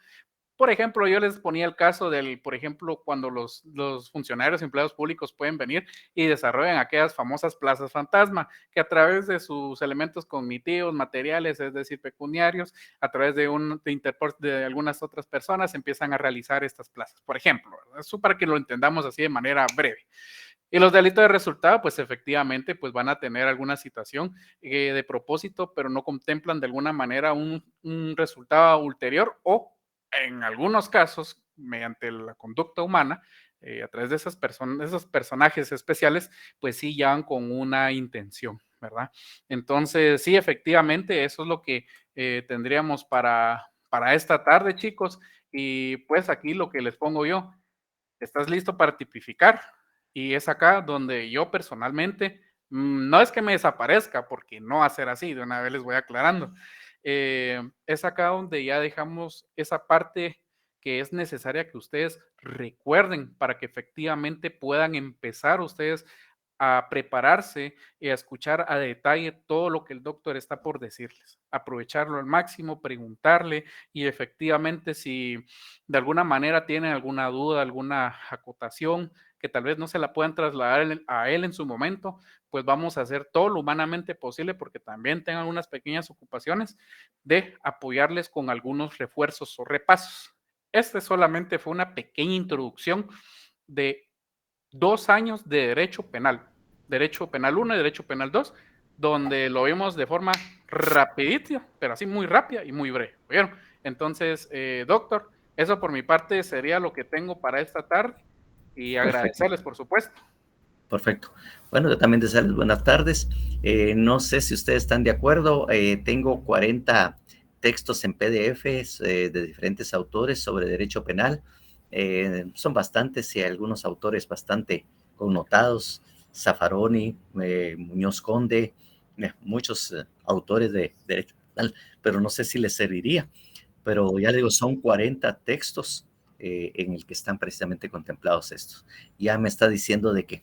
Por ejemplo, yo les ponía el caso por ejemplo, cuando los funcionarios y empleados públicos pueden venir y desarrollan aquellas famosas plazas fantasma, que a través de sus elementos cognitivos, materiales, es decir, pecuniarios, a través de algunas otras personas empiezan a realizar estas plazas. Por ejemplo, ¿verdad? Eso para que lo entendamos así de manera breve. Y los delitos de resultado, pues efectivamente, pues van a tener alguna situación de propósito, pero no contemplan de alguna manera un resultado ulterior o en algunos casos, mediante la conducta humana, a través de esas personas, esos personajes especiales, pues sí llevan con una intención, ¿verdad? Entonces, sí, efectivamente, eso es lo que tendríamos para esta tarde, chicos. Y pues aquí lo que les pongo yo, ¿estás listo para tipificar? Y es acá donde yo personalmente, no es que me desaparezca, porque no va a ser así, de una vez les voy aclarando. Es acá donde ya dejamos esa parte que es necesaria que ustedes recuerden para que efectivamente puedan empezar ustedes a prepararse y a escuchar a detalle todo lo que el doctor está por decirles. Aprovecharlo al máximo, preguntarle y efectivamente si de alguna manera tienen alguna duda, alguna acotación que tal vez no se la puedan trasladar a él en su momento, pues vamos a hacer todo lo humanamente posible porque también tengan algunas pequeñas ocupaciones de apoyarles con algunos refuerzos o repasos. Este solamente fue una pequeña introducción de 2 años de Derecho Penal 1 y Derecho Penal 2, donde lo vimos de forma rapidita, pero así muy rápida y muy breve, ¿oyeron? Entonces, doctor, eso por mi parte sería lo que tengo para esta tarde y agradecerles, por supuesto. Perfecto. Bueno, yo también desearles buenas tardes. No sé si ustedes están de acuerdo. Tengo 40 textos en PDFs de diferentes autores sobre derecho penal. Son bastantes y algunos autores bastante connotados. Zaffaroni, Muñoz Conde, muchos autores de derecho penal, pero no sé si les serviría. Pero ya digo, son 40 textos en el que están precisamente contemplados estos. Ya me está diciendo de que